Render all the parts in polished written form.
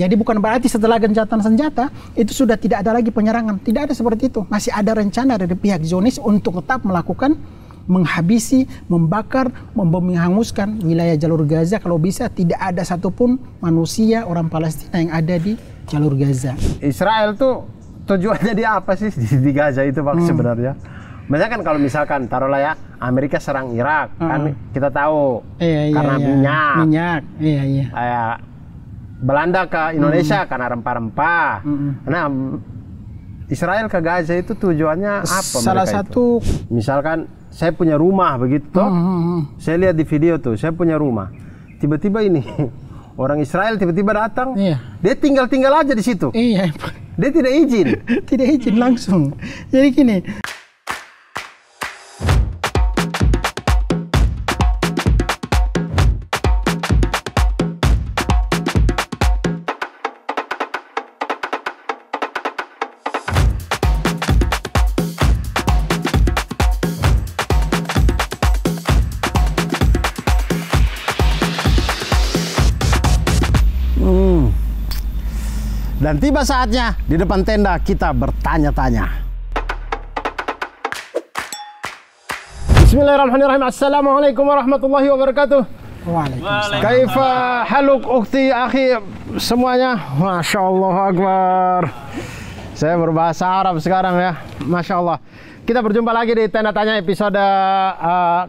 Jadi bukan berarti setelah gencatan senjata itu sudah tidak ada lagi penyerangan. Tidak ada seperti itu. Masih ada rencana dari pihak Zionis untuk tetap melakukan menghabisi, membakar, menghanguskan wilayah jalur Gaza. Kalau bisa tidak ada satupun manusia orang Palestina yang ada di jalur Gaza. Israel tuh tujuannya dia apa sih di Gaza itu Bang sebenarnya? Misalnya kan kalau misalkan taruhlah ya Amerika serang Irak kan kita tahu karena minyak. Kayak Belanda ke Indonesia karena rempah-rempah. Nah, Israel ke Gaza itu tujuannya apa? Salah satu misalkan saya punya rumah begitu, saya lihat di video tuh, saya punya rumah. Tiba-tiba ini orang Israel tiba-tiba datang, dia tinggal aja di situ. Iya. Dia tidak izin. Tidak izin langsung. Jadi gini. Dan tiba saatnya di depan tenda kita bertanya-tanya. Bismillahirrahmanirrahim. Assalamualaikum warahmatullahi wabarakatuh. Waalaikumsalam. Kaifa haluk ukhti akhi semuanya? Masya Allah Akbar. Saya berbahasa Arab sekarang ya. Masya Allah. Kita berjumpa lagi di Tenda Tanya episode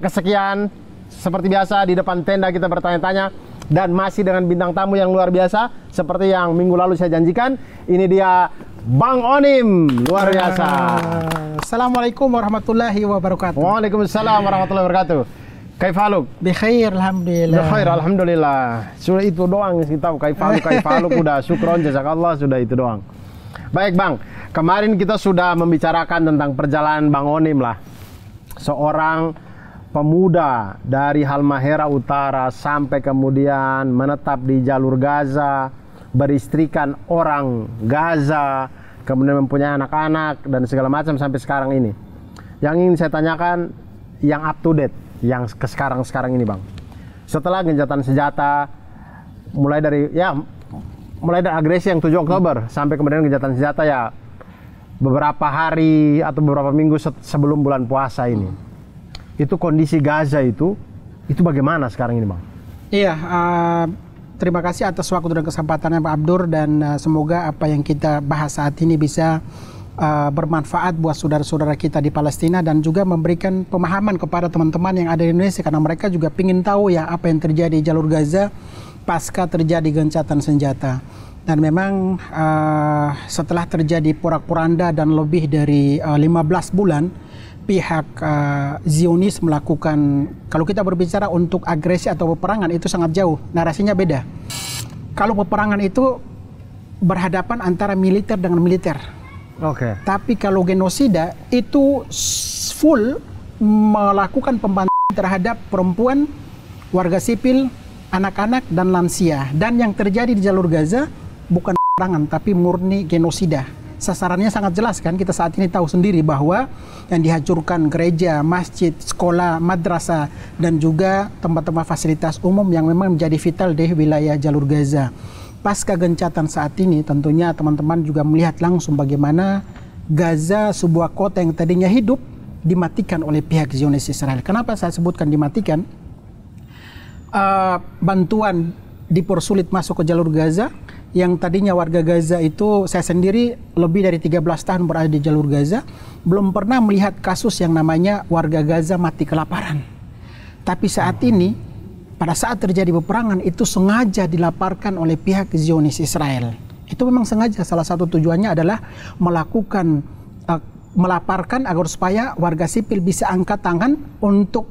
kesekian. Seperti biasa di depan tenda kita bertanya-tanya. Dan masih dengan bintang tamu yang luar biasa. Seperti yang minggu lalu saya janjikan. Ini dia Bang Onim. Luar biasa. Assalamualaikum warahmatullahi wabarakatuh. Waalaikumsalam warahmatullahi wabarakatuh. Kaifaluk? Bikhair alhamdulillah. Bikhair alhamdulillah. Sudah itu doang kita tahu. Kaifaluk udah syukron jazakallah sudah itu doang. Baik Bang, kemarin kita sudah membicarakan tentang perjalanan Bang Onim lah. Seorang pemuda dari Halmahera Utara sampai kemudian menetap di jalur Gaza, beristrikan orang Gaza, kemudian mempunyai anak-anak dan segala macam sampai sekarang ini. Yang ingin saya tanyakan yang up to date, yang sekarang ini Bang. Setelah gencatan senjata mulai dari agresi yang 7 Oktober sampai kemudian gencatan senjata ya beberapa hari atau beberapa minggu sebelum bulan puasa ini. Itu kondisi Gaza itu bagaimana sekarang ini Bang? Iya, terima kasih atas waktu dan kesempatannya Pak Abdur dan semoga apa yang kita bahas saat ini bisa bermanfaat buat saudara-saudara kita di Palestina dan juga memberikan pemahaman kepada teman-teman yang ada di Indonesia karena mereka juga ingin tahu ya apa yang terjadi di jalur Gaza pasca terjadi gencatan senjata. Dan memang setelah terjadi porak-poranda dan lebih dari 15 bulan pihak Zionis melakukan, kalau kita berbicara untuk agresi atau peperangan itu sangat jauh, narasinya beda. Kalau peperangan itu berhadapan antara militer dengan militer. Oke. Tapi kalau genosida itu full melakukan pembantian terhadap perempuan, warga sipil, anak-anak dan lansia. Dan yang terjadi di jalur Gaza bukan peperangan tapi murni genosida. Sasarannya sangat jelas kan, kita saat ini tahu sendiri bahwa yang dihancurkan gereja, masjid, sekolah, madrasah, dan juga tempat-tempat fasilitas umum yang memang menjadi vital di wilayah jalur Gaza. Pasca gencatan saat ini tentunya teman-teman juga melihat langsung bagaimana Gaza, sebuah kota yang tadinya hidup, dimatikan oleh pihak Zionis Israel. Kenapa saya sebutkan dimatikan? Bantuan dipersulit masuk ke jalur Gaza. Yang tadinya warga Gaza itu, saya sendiri lebih dari 13 tahun berada di jalur Gaza, belum pernah melihat kasus yang namanya warga Gaza mati kelaparan. Tapi saat ini, pada saat terjadi peperangan, itu sengaja dilaparkan oleh pihak Zionis Israel. Itu memang sengaja, salah satu tujuannya adalah melaparkan agar supaya warga sipil bisa angkat tangan untuk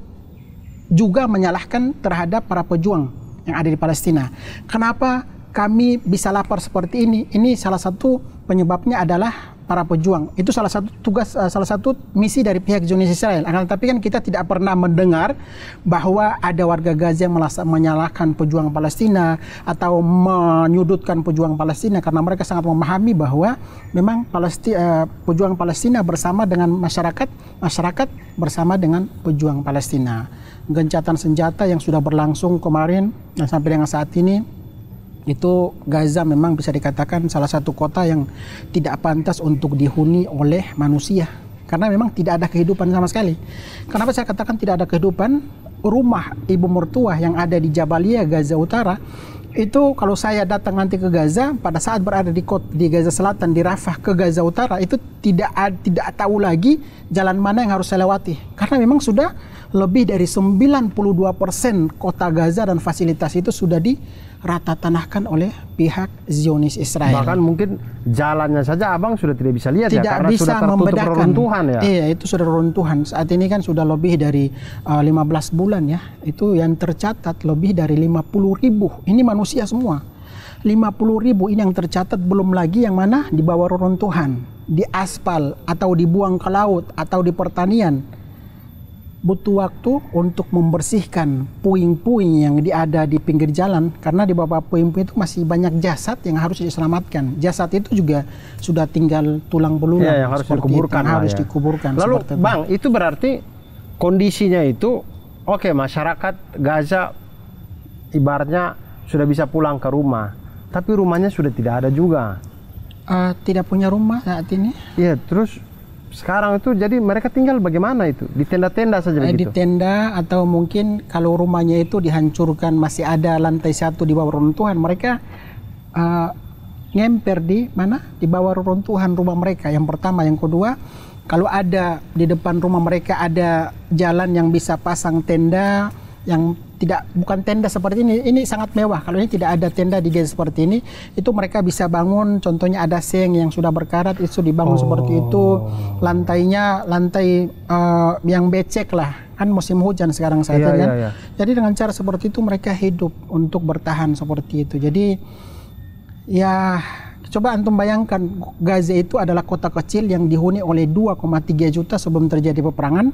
juga menyalahkan terhadap para pejuang yang ada di Palestina. Kenapa kami bisa lapar seperti ini? Ini salah satu penyebabnya adalah para pejuang. Itu salah satu tugas, salah satu misi dari pihak Zionis Israel. Tapi kan kita tidak pernah mendengar bahwa ada warga Gaza yang menyalahkan pejuang Palestina atau menyudutkan pejuang Palestina karena mereka sangat memahami bahwa memang pejuang Palestina bersama dengan masyarakat bersama dengan pejuang Palestina. Gencatan senjata yang sudah berlangsung kemarin dan sampai dengan saat ini itu Gaza memang bisa dikatakan salah satu kota yang tidak pantas untuk dihuni oleh manusia. Karena memang tidak ada kehidupan sama sekali. Kenapa saya katakan tidak ada kehidupan? Rumah ibu mertua yang ada di Jabalia, Gaza Utara, itu kalau saya datang nanti ke Gaza, pada saat berada di Gaza Selatan, di Rafah ke Gaza Utara, itu tidak tahu lagi jalan mana yang harus saya lewati. Karena memang sudah lebih dari 92% kota Gaza dan fasilitas itu sudah dirata tanahkan oleh pihak Zionis Israel. Bahkan mungkin jalannya saja abang sudah tidak bisa lihat tidak ya, karena bisa sudah tertutup reruntuhan ya. Iya, itu sudah reruntuhan. Saat ini kan sudah lebih dari 15 bulan ya. Itu yang tercatat lebih dari 50.000. Ini manusia semua. 50.000 ini yang tercatat, belum lagi yang mana di bawah reruntuhan, di aspal atau dibuang ke laut atau di pertanian. Butuh waktu untuk membersihkan puing-puing yang ada di pinggir jalan, karena di bawah puing-puing itu masih banyak jasad yang harus diselamatkan. Jasad itu juga sudah tinggal tulang belulang, ya, yang harus dikuburkan. Harus dikuburkan. Lalu Bang, itu berarti kondisinya itu oke, masyarakat Gaza ibaratnya sudah bisa pulang ke rumah, tapi rumahnya sudah tidak ada juga. Tidak punya rumah saat ini. Iya, terus sekarang itu jadi mereka tinggal bagaimana itu? Di tenda-tenda saja begitu? Di tenda, atau mungkin kalau rumahnya itu dihancurkan, masih ada lantai 1 di bawah reruntuhan, mereka ngemper di mana? Di bawah reruntuhan rumah mereka. Yang pertama, yang kedua, kalau ada di depan rumah mereka ada jalan yang bisa pasang tenda yang bukan tenda seperti ini sangat mewah. Kalau ini tidak ada tenda di Gaza seperti ini, itu mereka bisa bangun, contohnya ada seng yang sudah berkarat, itu dibangun seperti itu. Lantainya lantai yang becek lah, kan musim hujan sekarang saat ini kan. Jadi dengan cara seperti itu mereka hidup untuk bertahan seperti itu. Jadi ya, coba antum bayangkan, Gaza itu adalah kota kecil yang dihuni oleh 2,3 juta sebelum terjadi peperangan.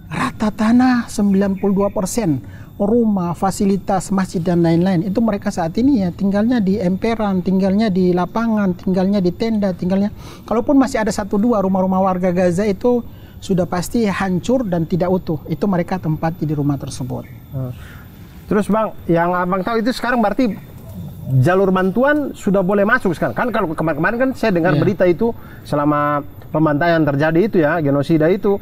Rata tanah 92%, rumah, fasilitas, masjid dan lain-lain. Itu mereka saat ini ya tinggalnya di emperan, tinggalnya di lapangan, tinggalnya di tenda, tinggalnya. Kalaupun masih ada 1-2 rumah-rumah warga Gaza itu sudah pasti hancur dan tidak utuh. Itu mereka tempati di rumah tersebut. Terus Bang, yang abang tahu itu sekarang berarti jalur bantuan sudah boleh masuk sekarang. Kan kalau kemarin-kemarin kan saya dengar berita itu selama pembantaian terjadi itu ya, genosida itu,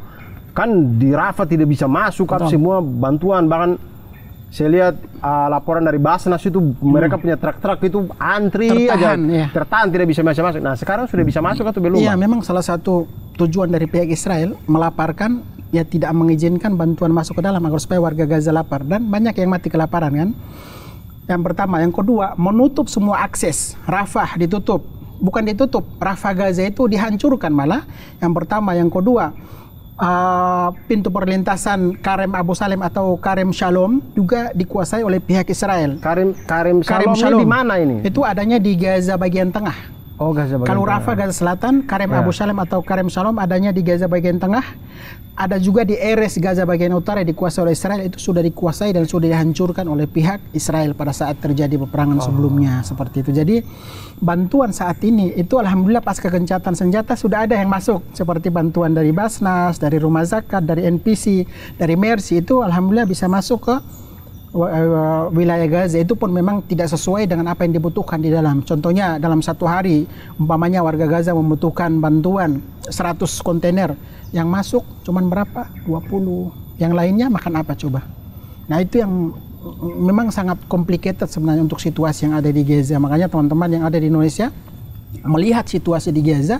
kan di Rafah tidak bisa masuk semua bantuan. Bahkan saya lihat laporan dari Basnas itu mereka punya truk-truk itu antri tertahan tidak bisa masuk. Nah sekarang sudah bisa masuk atau belum? Iya, memang salah satu tujuan dari pihak Israel melaparkan, ya tidak mengizinkan bantuan masuk ke dalam agar supaya warga Gaza lapar, dan banyak yang mati kelaparan kan. Yang pertama, yang kedua, menutup semua akses. Rafah ditutup, bukan ditutup, Rafah Gaza itu dihancurkan malah. Yang pertama, yang kedua, pintu perlintasan Karem Abu Salem atau Karem Shalom juga dikuasai oleh pihak Israel. Karem Shalom di mana ini? Itu adanya di Gaza bagian tengah. Oh, Gaza bagian kalau tengah. Rafah Gaza Selatan, Karem Abu Salem atau Karem Shalom adanya di Gaza bagian tengah. Ada juga di Erez Gaza bagian utara yang dikuasai oleh Israel, itu sudah dikuasai dan sudah dihancurkan oleh pihak Israel pada saat terjadi peperangan sebelumnya seperti itu. Jadi bantuan saat ini itu alhamdulillah pasca gencatan senjata sudah ada yang masuk, seperti bantuan dari Basnas, dari Rumah Zakat, dari NPC, dari Mercy, itu alhamdulillah bisa masuk ke wilayah Gaza. Itu pun memang tidak sesuai dengan apa yang dibutuhkan di dalam. Contohnya dalam satu hari umpamanya warga Gaza membutuhkan bantuan 100 kontainer, yang masuk cuman berapa? 20. Yang lainnya makan apa coba? Nah itu yang memang sangat complicated sebenarnya untuk situasi yang ada di Gaza. Makanya teman-teman yang ada di Indonesia melihat situasi di Gaza,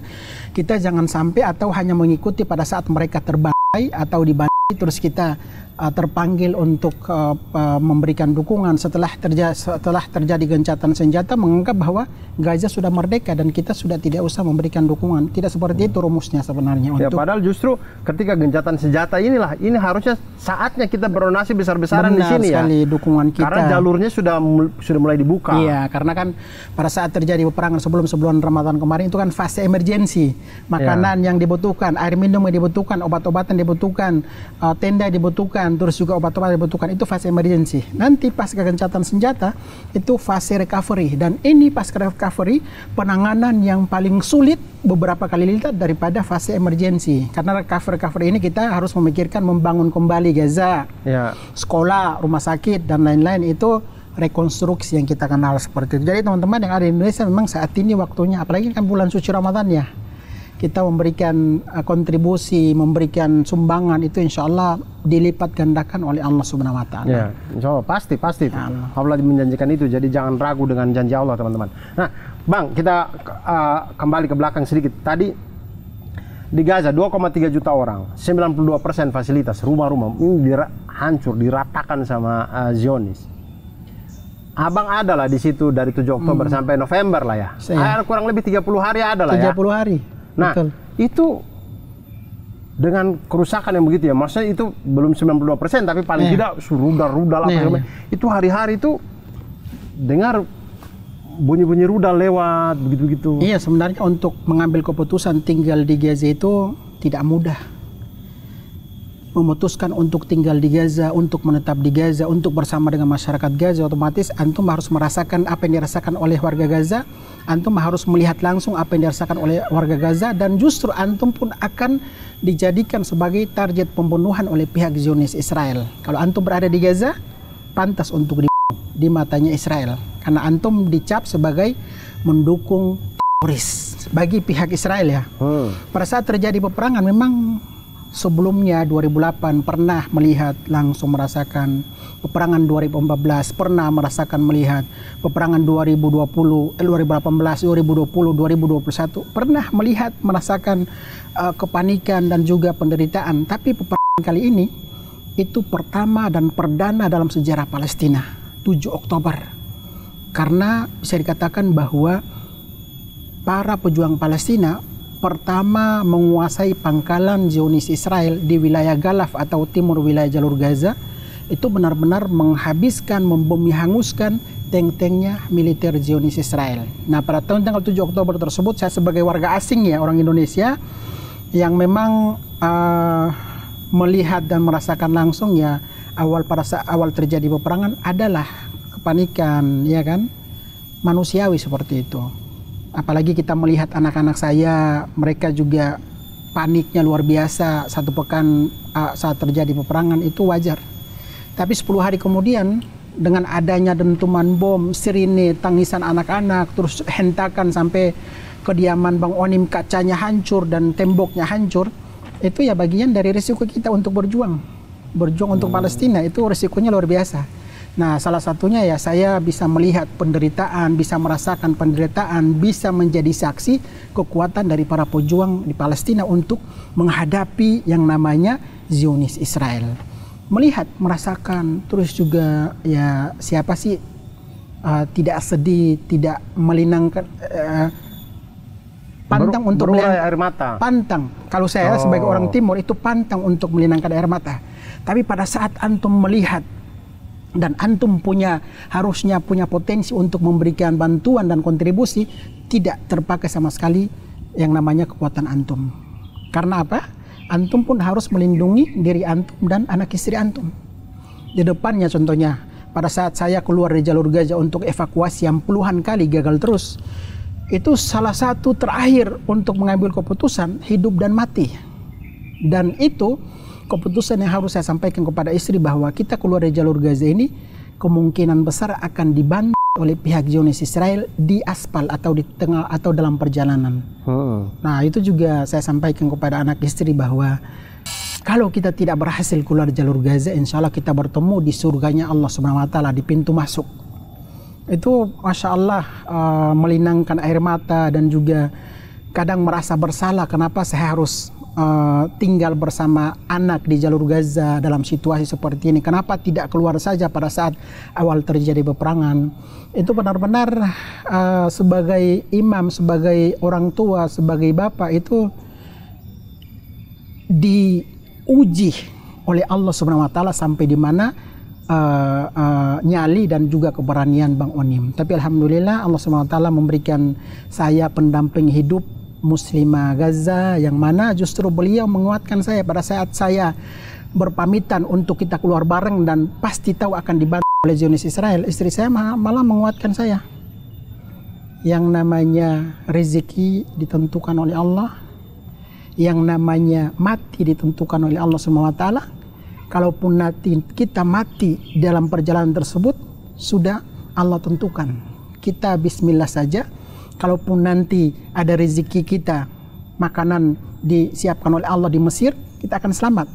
kita jangan sampai atau hanya mengikuti pada saat mereka terbantai atau dibantai terus kita terpanggil untuk memberikan dukungan setelah terjadi gencatan senjata, menganggap bahwa Gaza sudah merdeka dan kita sudah tidak usah memberikan dukungan. Tidak seperti itu rumusnya sebenarnya. Ya, padahal justru ketika gencatan senjata ini harusnya saatnya kita berdonasi besar-besaran di sini ya. Sekali dukungan kita. Karena jalurnya sudah mulai dibuka. Iya, karena kan pada saat terjadi peperangan sebelum Ramadan kemarin itu kan fase emergensi. Makanan yang dibutuhkan, air minum yang dibutuhkan, obat-obatan dibutuhkan, tenda dibutuhkan, terus juga obat-obatan dibutuhkan, itu fase emergency. Nanti pasca gencatan senjata itu fase recovery, dan ini pasca recovery penanganan yang paling sulit beberapa kali lipat daripada fase emergency. Karena recovery ini kita harus memikirkan membangun kembali Gaza, sekolah, rumah sakit dan lain-lain, itu rekonstruksi yang kita kenal seperti itu. Jadi teman-teman yang ada di Indonesia memang saat ini waktunya, apalagi kan bulan suci Ramadan ya, kita memberikan kontribusi, memberikan sumbangan itu insya Allah dilipat gandakan oleh Allah Subhanahu Wa Taala. Ya, insya Allah pasti. Ya Allah menjanjikan itu, jadi jangan ragu dengan janji Allah teman-teman. Nah, Bang, kita kembali ke belakang sedikit. Tadi di Gaza 2,3 juta orang, 92% fasilitas rumah-rumah ini hancur, diratakan sama Zionis. Abang ada lah di situ dari 7 Oktober sampai November lah ya. Kurang lebih 30 hari ada lah 30 hari. Nah, betul. Itu dengan kerusakan yang begitu ya, maksudnya itu belum 92%, tapi paling tidak rudal-rudal apa itu hari-hari itu dengar bunyi-bunyi rudal lewat begitu-begitu. Iya, sebenarnya untuk mengambil keputusan tinggal di Gaza itu tidak mudah. Memutuskan untuk tinggal di Gaza, untuk menetap di Gaza, untuk bersama dengan masyarakat Gaza, otomatis antum harus merasakan apa yang dirasakan oleh warga Gaza, antum harus melihat langsung apa yang dirasakan oleh warga Gaza, dan justru antum pun akan dijadikan sebagai target pembunuhan oleh pihak Zionis Israel. Kalau antum berada di Gaza, pantas untuk di matanya Israel, karena antum dicap sebagai mendukung teroris bagi pihak Israel ya. Pada saat terjadi peperangan memang sebelumnya 2008 pernah melihat langsung merasakan peperangan 2014, pernah merasakan melihat peperangan 2018, 2020, 2021, pernah merasakan kepanikan dan juga penderitaan. Tapi peperangan kali ini itu pertama dan perdana dalam sejarah Palestina, 7 Oktober. Karena bisa dikatakan bahwa para pejuang Palestina pertama menguasai pangkalan Zionis Israel di wilayah Galaf atau timur wilayah jalur Gaza, itu benar-benar menghabiskan, membumi hanguskan tank-tanknya militer Zionis Israel. Nah, pada tahun tanggal 7 Oktober tersebut, saya sebagai warga asing ya, orang Indonesia yang memang melihat dan merasakan langsung ya, pada saat awal terjadi peperangan adalah kepanikan, ya kan, manusiawi seperti itu. Apalagi kita melihat anak-anak saya, mereka juga paniknya luar biasa. 1 pekan saat terjadi peperangan itu wajar. Tapi 10 hari kemudian dengan adanya dentuman bom, sirine, tangisan anak-anak, terus hentakan sampai kediaman Bang Onim, kacanya hancur dan temboknya hancur, itu ya bagian dari risiko kita untuk berjuang untuk Palestina. Itu risikonya luar biasa. Nah, salah satunya ya saya bisa melihat penderitaan, bisa merasakan penderitaan, bisa menjadi saksi kekuatan dari para pejuang di Palestina untuk menghadapi yang namanya Zionis Israel. Melihat, merasakan, terus juga ya siapa sih tidak sedih, tidak melinangkan, pantang untuk berurai air mata. Pantang. Kalau saya sebagai orang Timur itu pantang untuk melinangkan air mata. Tapi pada saat antum melihat dan antum harusnya punya potensi untuk memberikan bantuan dan kontribusi, tidak terpakai sama sekali yang namanya kekuatan antum. Karena apa? Antum pun harus melindungi diri antum dan anak istri antum. Di depannya contohnya, pada saat saya keluar dari jalur Gaza untuk evakuasi yang puluhan kali gagal terus, itu salah satu terakhir untuk mengambil keputusan hidup dan mati. Dan itu keputusan yang harus saya sampaikan kepada istri, bahwa kita keluar dari jalur Gaza ini kemungkinan besar akan dibantu oleh pihak Zionis Israel di aspal atau di tengah atau dalam perjalanan. Nah, itu juga saya sampaikan kepada anak istri bahwa kalau kita tidak berhasil keluar jalur Gaza, insya Allah kita bertemu di surganya Allah Subhanahu Wa Taala di pintu masuk. Itu Masya Allah melinangkan air mata, dan juga kadang merasa bersalah kenapa saya harus tinggal bersama anak di jalur Gaza dalam situasi seperti ini. Kenapa tidak keluar saja pada saat awal terjadi peperangan? Itu benar-benar sebagai imam, sebagai orang tua, sebagai bapak, itu diuji oleh Allah Subhanahu Wa Taala sampai di mana nyali dan juga keberanian Bang Onim. Tapi alhamdulillah Allah Subhanahu Wa Taala memberikan saya pendamping hidup Muslimah Gaza, yang mana justru beliau menguatkan saya pada saat saya berpamitan untuk kita keluar bareng dan pasti tahu akan dibantu oleh Zionis Israel. Istri saya malah menguatkan saya. Yang namanya rezeki ditentukan oleh Allah, yang namanya mati ditentukan oleh Allah Subhanahu Wa Taala. Kalaupun nanti kita mati dalam perjalanan tersebut, sudah Allah tentukan. Kita bismillah saja. Kalaupun nanti ada rezeki kita, makanan disiapkan oleh Allah di Mesir, kita akan selamat.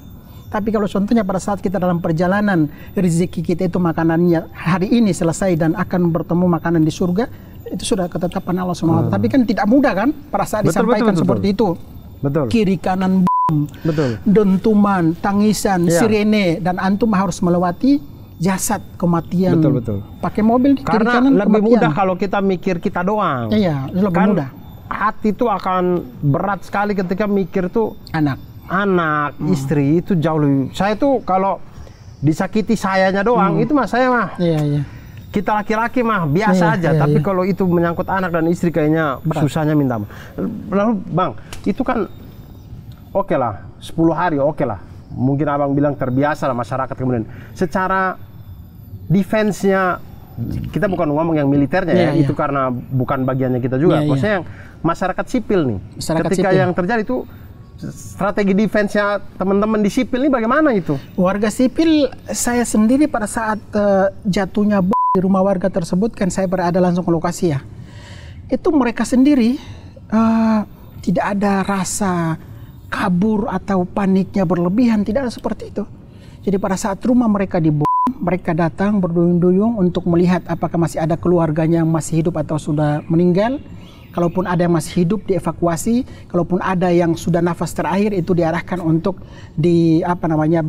Tapi kalau contohnya pada saat kita dalam perjalanan, rezeki kita itu makanannya hari ini selesai dan akan bertemu makanan di surga, itu sudah ketetapan Allah SWT. Tapi kan tidak mudah kan pada saat disampaikan seperti itu. Betul. Kiri kanan dentuman, tangisan, sirene, dan antum harus melewati jasad kematian. Betul. Pakai mobil kiri karena kanan lebih kematian. mudah kalau kita mikir kita doang. Iya, lebih kan mudah. Hati itu akan berat sekali ketika mikir tuh Anak, istri itu jauh lebih. Saya tuh kalau disakiti sayanya doang itu mah saya mah. Iya. Kita laki-laki mah biasa aja, tapi kalau itu menyangkut anak dan istri kayaknya susahnya minta. Lalu Bang, itu kan oke lah, 10 hari oke lah. Mungkin Abang bilang terbiasa lah masyarakat kemudian. Secara defense-nya, kita bukan ngomong yang militernya itu karena bukan bagiannya kita juga. Maksudnya yang masyarakat sipil nih. Ketika yang terjadi itu strategi defense-nya teman-teman di sipil ini bagaimana itu? Warga sipil, saya sendiri pada saat jatuhnya bom di rumah warga tersebut, kan saya berada langsung ke lokasi ya. Itu mereka sendiri tidak ada rasa kabur atau paniknya berlebihan, tidak ada seperti itu. Jadi pada saat rumah mereka dibom, mereka datang berduyung-duyung untuk melihat apakah masih ada keluarganya yang masih hidup atau sudah meninggal. Kalaupun ada yang masih hidup dievakuasi, kalaupun ada yang sudah nafas terakhir itu diarahkan untuk baca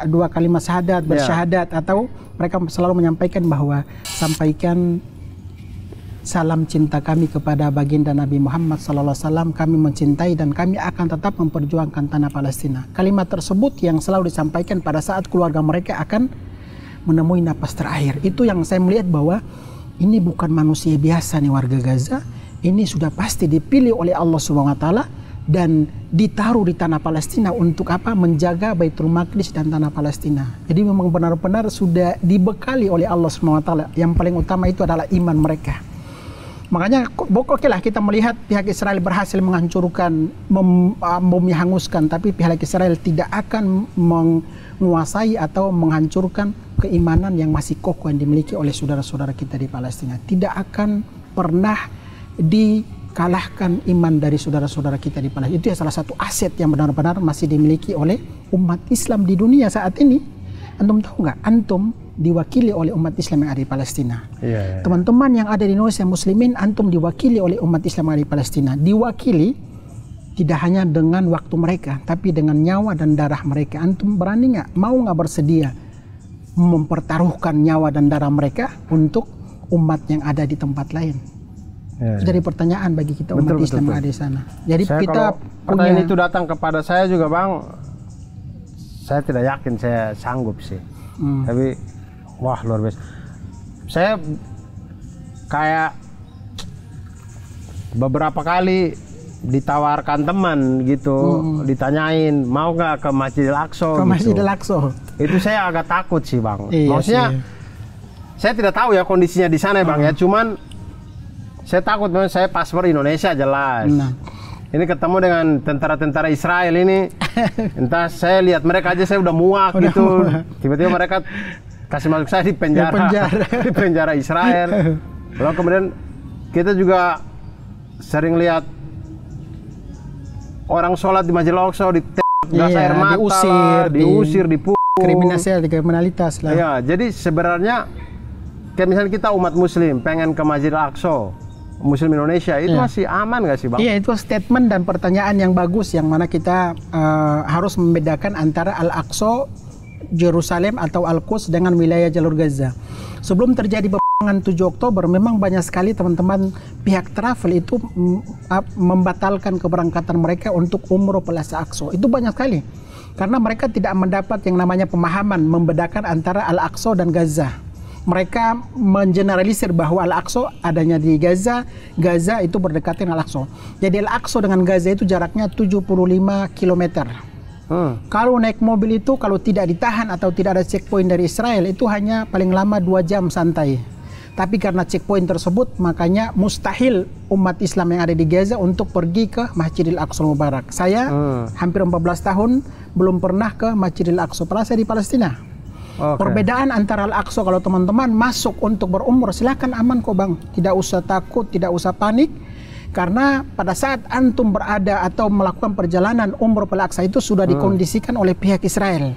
dua kalimat syahadat, bersyahadat, atau mereka selalu menyampaikan bahwa sampaikan salam cinta kami kepada baginda Nabi Muhammad SAW, kami mencintai dan kami akan tetap memperjuangkan tanah Palestina. Kalimat tersebut yang selalu disampaikan pada saat keluarga mereka akan menemui nafas terakhir. Itu yang saya melihat bahwa ini bukan manusia biasa nih warga Gaza, ini sudah pasti dipilih oleh Allah SWT dan ditaruh di tanah Palestina untuk apa? Menjaga Baitul Maqdis dan tanah Palestina. Jadi memang benar-benar sudah dibekali oleh Allah SWT. Yang paling utama itu adalah iman mereka. Makanya oke lah kita melihat pihak Israel berhasil menghancurkan, menghanguskan, tapi pihak Israel tidak akan menguasai atau menghancurkan keimanan yang masih kokoh yang dimiliki oleh saudara-saudara kita di Palestina. Tidak akan pernah dikalahkan iman dari saudara-saudara kita di Palestina. Itu ya salah satu aset yang benar-benar masih dimiliki oleh umat Islam di dunia saat ini. Antum tahu nggak? Antum diwakili oleh umat Islam yang ada di Palestina. Teman-teman yang ada di Indonesia Muslimin, antum diwakili oleh umat Islam yang ada di Palestina. Diwakili tidak hanya dengan waktu mereka, tapi dengan nyawa dan darah mereka. Antum berani nggak? Mau nggak bersedia mempertaruhkan nyawa dan darah mereka untuk umat yang ada di tempat lain? Jadi pertanyaan bagi kita umat Islam yang ada di sana. Jadi saya kita punya itu datang kepada saya juga Bang, saya tidak yakin saya sanggup sih. Tapi wah luar biasa. Saya kayak beberapa kali ditawarkan teman gitu, ditanyain mau nggak ke Masjidil Aqsa. Ke Masjidil Aqsa. Itu saya agak takut sih Bang. Maksudnya saya tidak tahu ya kondisinya di sana ya Bang ya. Cuman saya takut, memang saya paspor Indonesia jelas. Ini ketemu dengan tentara-tentara Israel ini, entah saya lihat mereka aja saya udah muak gitu. Tiba-tiba mereka kasih masuk saya di penjara, di penjara Israel. Lalu kemudian kita juga sering lihat orang sholat di Masjidil Aqsa di gas air mata, diusir, dipukul. Kriminalitas lah. Ya, jadi sebenarnya kayak misalnya kita umat Muslim pengen ke Masjidil Aqsa, Muslim Indonesia itu masih aman nggak sih Bang? Iya, itu statement dan pertanyaan yang bagus yang mana kita harus membedakan antara Al-Aqsa, Yerusalem atau Al-Quds dengan wilayah jalur Gaza. Sebelum terjadi peperangan 7 Oktober memang banyak sekali teman-teman pihak travel itu membatalkan keberangkatan mereka untuk umroh Plaza Aqsa. Itu banyak sekali. Karena mereka tidak mendapat yang namanya pemahaman membedakan antara Al-Aqsa dan Gaza. Mereka mengeneralisir bahwa Al-Aqsa adanya di Gaza, Gaza itu berdekatan dengan Al-Aqsa. Jadi Al-Aqsa dengan Gaza itu jaraknya 75 km. Kalau naik mobil itu, kalau tidak ditahan atau tidak ada checkpoint dari Israel, itu hanya paling lama 2 jam santai. Tapi karena checkpoint tersebut, makanya mustahil umat Islam yang ada di Gaza untuk pergi ke Masjidil Aqsa Mubarak. Saya hampir 14 tahun belum pernah ke Masjidil Aqsa Plaza di Palestina. Perbedaan antara Al-Aqsa, kalau teman-teman masuk untuk berumrah silakan, aman kok Bang, tidak usah takut, tidak usah panik. Karena pada saat antum berada atau melakukan perjalanan umrah Al-Aqsa itu sudah dikondisikan oleh pihak Israel.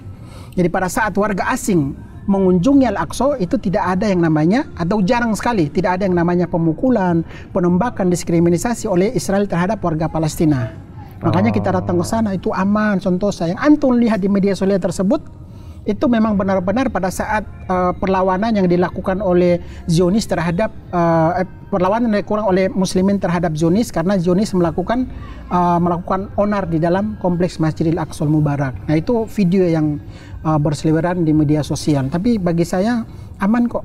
Jadi pada saat warga asing mengunjungi Al-Aqsa itu tidak ada yang namanya, atau jarang sekali tidak ada yang namanya pemukulan, penembakan, diskriminasi oleh Israel terhadap warga Palestina. Makanya kita datang ke sana itu aman. Contoh yang antum lihat di media sosial tersebut itu memang benar-benar pada saat perlawanan yang dilakukan oleh Zionis terhadap perlawanan yang dilakukan oleh Muslimin terhadap Zionis, karena Zionis melakukan onar di dalam kompleks Masjidil Aqsa Mubarak. Nah itu video yang berseliweran di media sosial. Tapi bagi saya aman kok.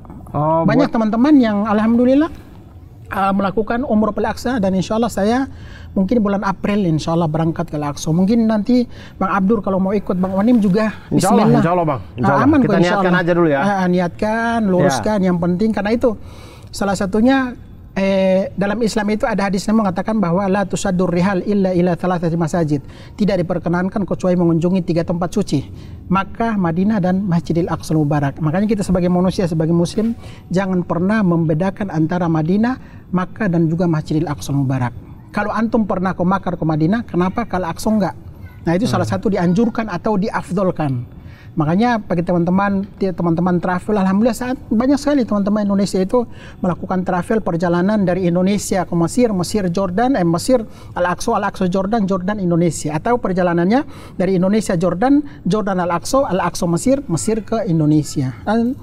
Banyak teman-teman yang alhamdulillah melakukan umrah Al-Aqsa, dan insya Allah saya mungkin bulan April insya Allah berangkat ke Al-Aqsa. Mungkin nanti Bang Abdur kalau mau ikut, Bang Onim juga bismillah. Insya Allah Bang, insya Allah. Aman kita kok, niatkan aja dulu ya. Niatkan, luruskan yang penting, karena itu salah satunya dalam Islam itu ada hadis yang mengatakan bahwa la tusaddur rihal illa ila thalathati masajid. Tidak diperkenankan kecuali mengunjungi 3 tempat suci, Makkah, Madinah, dan Masjidil Aqsa Mubarak. Makanya kita sebagai manusia, sebagai muslim, jangan pernah membedakan antara Madinah, Makkah, dan juga Masjidil Aqsa Mubarak. Kalau antum pernah ke Makkah, ke Madinah, kenapa kalau Aqsa enggak? Nah itu salah satu dianjurkan atau diafdolkan. Makanya bagi teman-teman travel, alhamdulillah saat banyak sekali teman-teman Indonesia itu melakukan travel perjalanan dari Indonesia ke Mesir, Mesir Jordan, Mesir Al-Aqsa, Al-Aqsa Jordan, Jordan Indonesia, atau perjalanannya dari Indonesia Jordan, Jordan Al-Aqsa, Al-Aqsa Mesir, Mesir ke Indonesia. Dan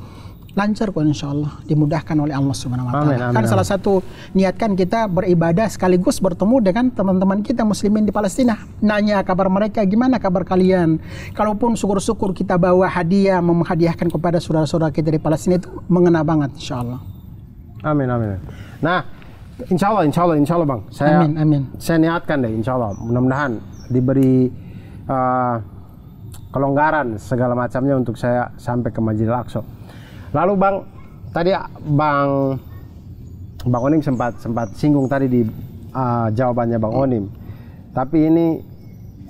lancar kok insya Allah, dimudahkan oleh Allah Subhanahu Wa Taala. Kan salah satu niatkan kita beribadah sekaligus bertemu dengan teman-teman kita muslimin di Palestina. Nanya kabar mereka, gimana kabar kalian. Kalaupun syukur-syukur kita bawa hadiah, menghadiahkan kepada saudara-saudara kita di Palestina, itu mengena banget insya Allah. Amin, amin. Nah, insya Allah Bang. Amin. Saya niatkan deh insya Allah. Mudah-mudahan diberi kelonggaran segala macamnya untuk saya sampai ke Masjidil Aqsa. Lalu Bang, tadi Bang Onim sempat singgung tadi di jawabannya Bang Onim. Tapi ini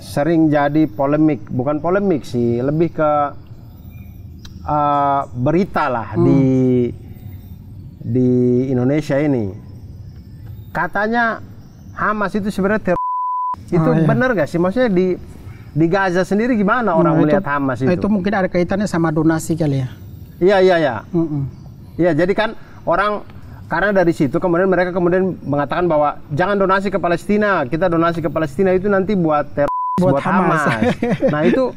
sering jadi polemik, bukan polemik sih, lebih ke berita lah di Indonesia ini. Katanya Hamas itu sebenarnya itu benar gak sih? Maksudnya di Gaza sendiri gimana orang melihat Hamas itu? Itu mungkin ada kaitannya sama donasi kali ya. Iya. Iya, jadi kan orang karena dari situ kemudian mereka mengatakan bahwa jangan donasi ke Palestina, kita donasi ke Palestina itu nanti buat buat Hamas. Nah itu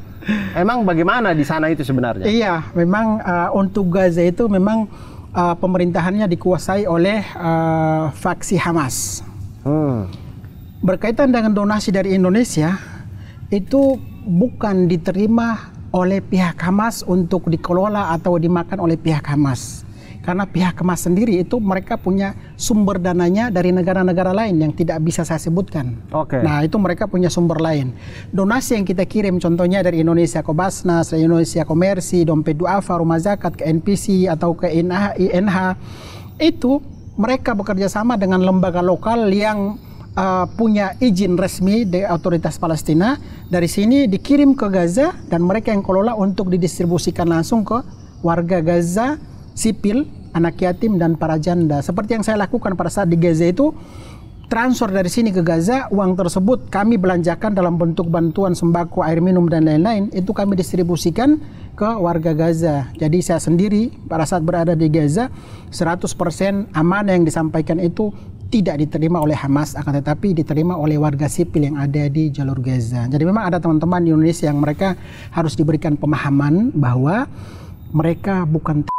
emang bagaimana di sana itu sebenarnya? Iya, memang untuk Gaza itu memang pemerintahannya dikuasai oleh faksi Hamas. Berkaitan dengan donasi dari Indonesia itu bukan diterima oleh pihak Hamas untuk dikelola atau dimakan oleh pihak Hamas. Karena pihak Hamas sendiri itu mereka punya sumber dananya dari negara-negara lain yang tidak bisa saya sebutkan. Nah itu mereka punya sumber lain. Donasi yang kita kirim contohnya dari Indonesia ke Basnas, dari Indonesia ke Mercy, Dompet Duafa, Rumah Zakat, ke NPC atau ke INH, itu mereka bekerja sama dengan lembaga lokal yang punya izin resmi dari otoritas Palestina. Dari sini dikirim ke Gaza dan mereka yang kelola untuk didistribusikan langsung ke warga Gaza, sipil, anak yatim, dan para janda. Seperti yang saya lakukan pada saat di Gaza itu, transfer dari sini ke Gaza, uang tersebut kami belanjakan dalam bentuk bantuan sembako, air minum, dan lain-lain. Itu kami distribusikan ke warga Gaza. Jadi saya sendiri pada saat berada di Gaza, 100% amanah yang disampaikan itu tidak diterima oleh Hamas, akan tetapi diterima oleh warga sipil yang ada di jalur Gaza. Jadi memang ada teman-teman di Indonesia yang mereka harus diberikan pemahaman bahwa mereka bukan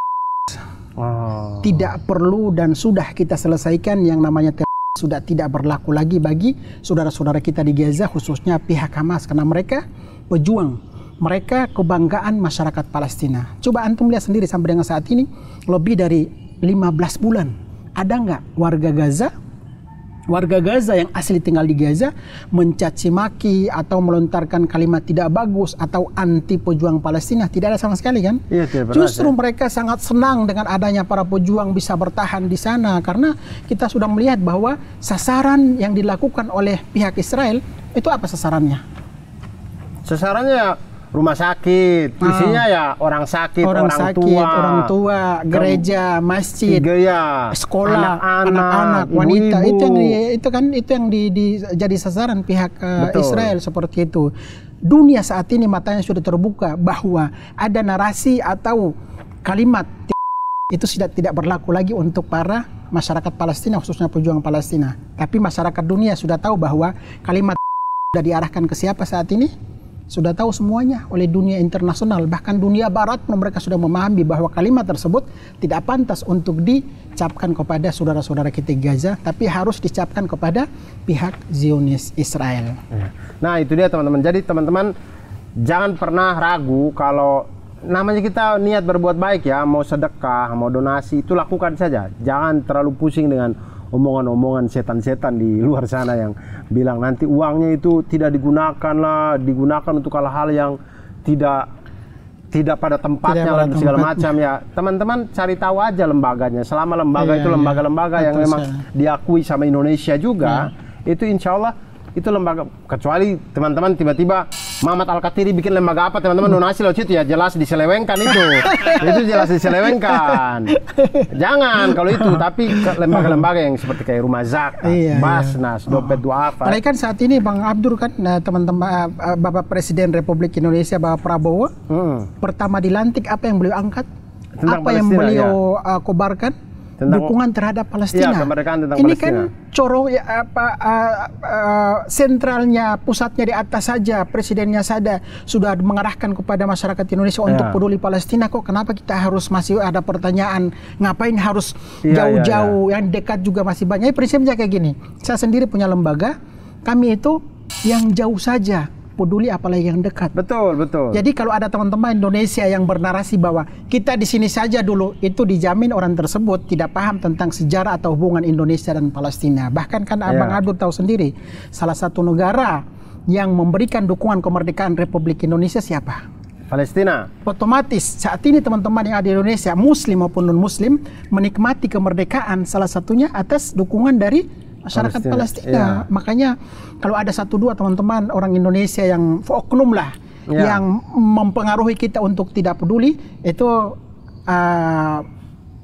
tidak perlu dan sudah kita selesaikan yang namanya sudah tidak berlaku lagi bagi saudara-saudara kita di Gaza, khususnya pihak Hamas, karena mereka pejuang, mereka kebanggaan masyarakat Palestina. Coba antum lihat sendiri sampai dengan saat ini lebih dari 15 bulan. Ada nggak warga Gaza yang asli tinggal di Gaza mencaci maki atau melontarkan kalimat tidak bagus atau anti pejuang Palestina? Tidak ada sama sekali kan? Iya, justru mereka sangat senang dengan adanya para pejuang bisa bertahan di sana, karena kita sudah melihat bahwa sasaran yang dilakukan oleh pihak Israel itu apa sasarannya? Sasarannya rumah sakit, isinya ya orang sakit, orang tua, gereja, masjid, sekolah, anak-anak, wanita. Ibu. Itu yang jadi sasaran pihak Israel seperti itu. Dunia saat ini matanya sudah terbuka bahwa ada narasi atau kalimat itu tidak berlaku lagi untuk para masyarakat Palestina, khususnya pejuang Palestina. Tapi masyarakat dunia sudah tahu bahwa kalimat sudah diarahkan ke siapa saat ini? Sudah tahu semuanya oleh dunia internasional. Bahkan dunia barat mereka sudah memahami bahwa kalimat tersebut tidak pantas untuk dicapkan kepada saudara-saudara kita di Gaza, tapi harus dicapkan kepada pihak Zionis Israel. Nah itu dia teman-teman. Jadi teman-teman jangan pernah ragu kalau namanya kita niat berbuat baik ya, mau sedekah, mau donasi, itu lakukan saja. Jangan terlalu pusing dengan omongan-omongan setan-setan di luar sana yang bilang nanti uangnya itu tidak digunakan untuk hal-hal yang tidak pada tempatnya dan segala macam ya. Teman-teman cari tahu aja lembaganya. Selama lembaga itu lembaga-lembaga yang memang diakui sama Indonesia juga, itu insya Allah itu lembaga. Kecuali teman-teman tiba-tiba Muhammad Al-Katiri bikin lembaga apa, teman-teman donasi lewat situ ya, jelas diselewengkan itu. Itu jelas diselewengkan. Jangan kalau itu, tapi lembaga-lembaga yang seperti kayak Rumah Zakat, Basnas, Dompet Duafa. Apalagi kan saat ini Bang Abdur kan, teman-teman, Bapak Presiden Republik Indonesia Bapak Prabowo, pertama dilantik apa yang beliau angkat? Tentang apa Palestina, yang beliau kobarkan? Dukungan terhadap Palestina. Ini kan coro sentralnya, pusatnya di atas saja, presidennya saja sudah mengarahkan kepada masyarakat Indonesia untuk peduli Palestina. Kok kenapa kita harus masih ada pertanyaan ngapain harus jauh-jauh, yang dekat juga masih banyak. Prinsipnya kayak gini, saya sendiri punya lembaga, kami itu yang jauh saja peduli, apalagi yang dekat. Betul. Jadi kalau ada teman-teman Indonesia yang bernarasi bahwa kita di sini saja dulu, itu dijamin orang tersebut tidak paham tentang sejarah atau hubungan Indonesia dan Palestina. Bahkan kan Abang Abdur tahu sendiri, salah satu negara yang memberikan dukungan kemerdekaan Republik Indonesia siapa? Palestina. Otomatis saat ini teman-teman yang ada di Indonesia, Muslim maupun non-Muslim, menikmati kemerdekaan salah satunya atas dukungan dari masyarakat Palestina. Makanya kalau ada satu dua teman-teman orang Indonesia yang oknum lah, yang mempengaruhi kita untuk tidak peduli, itu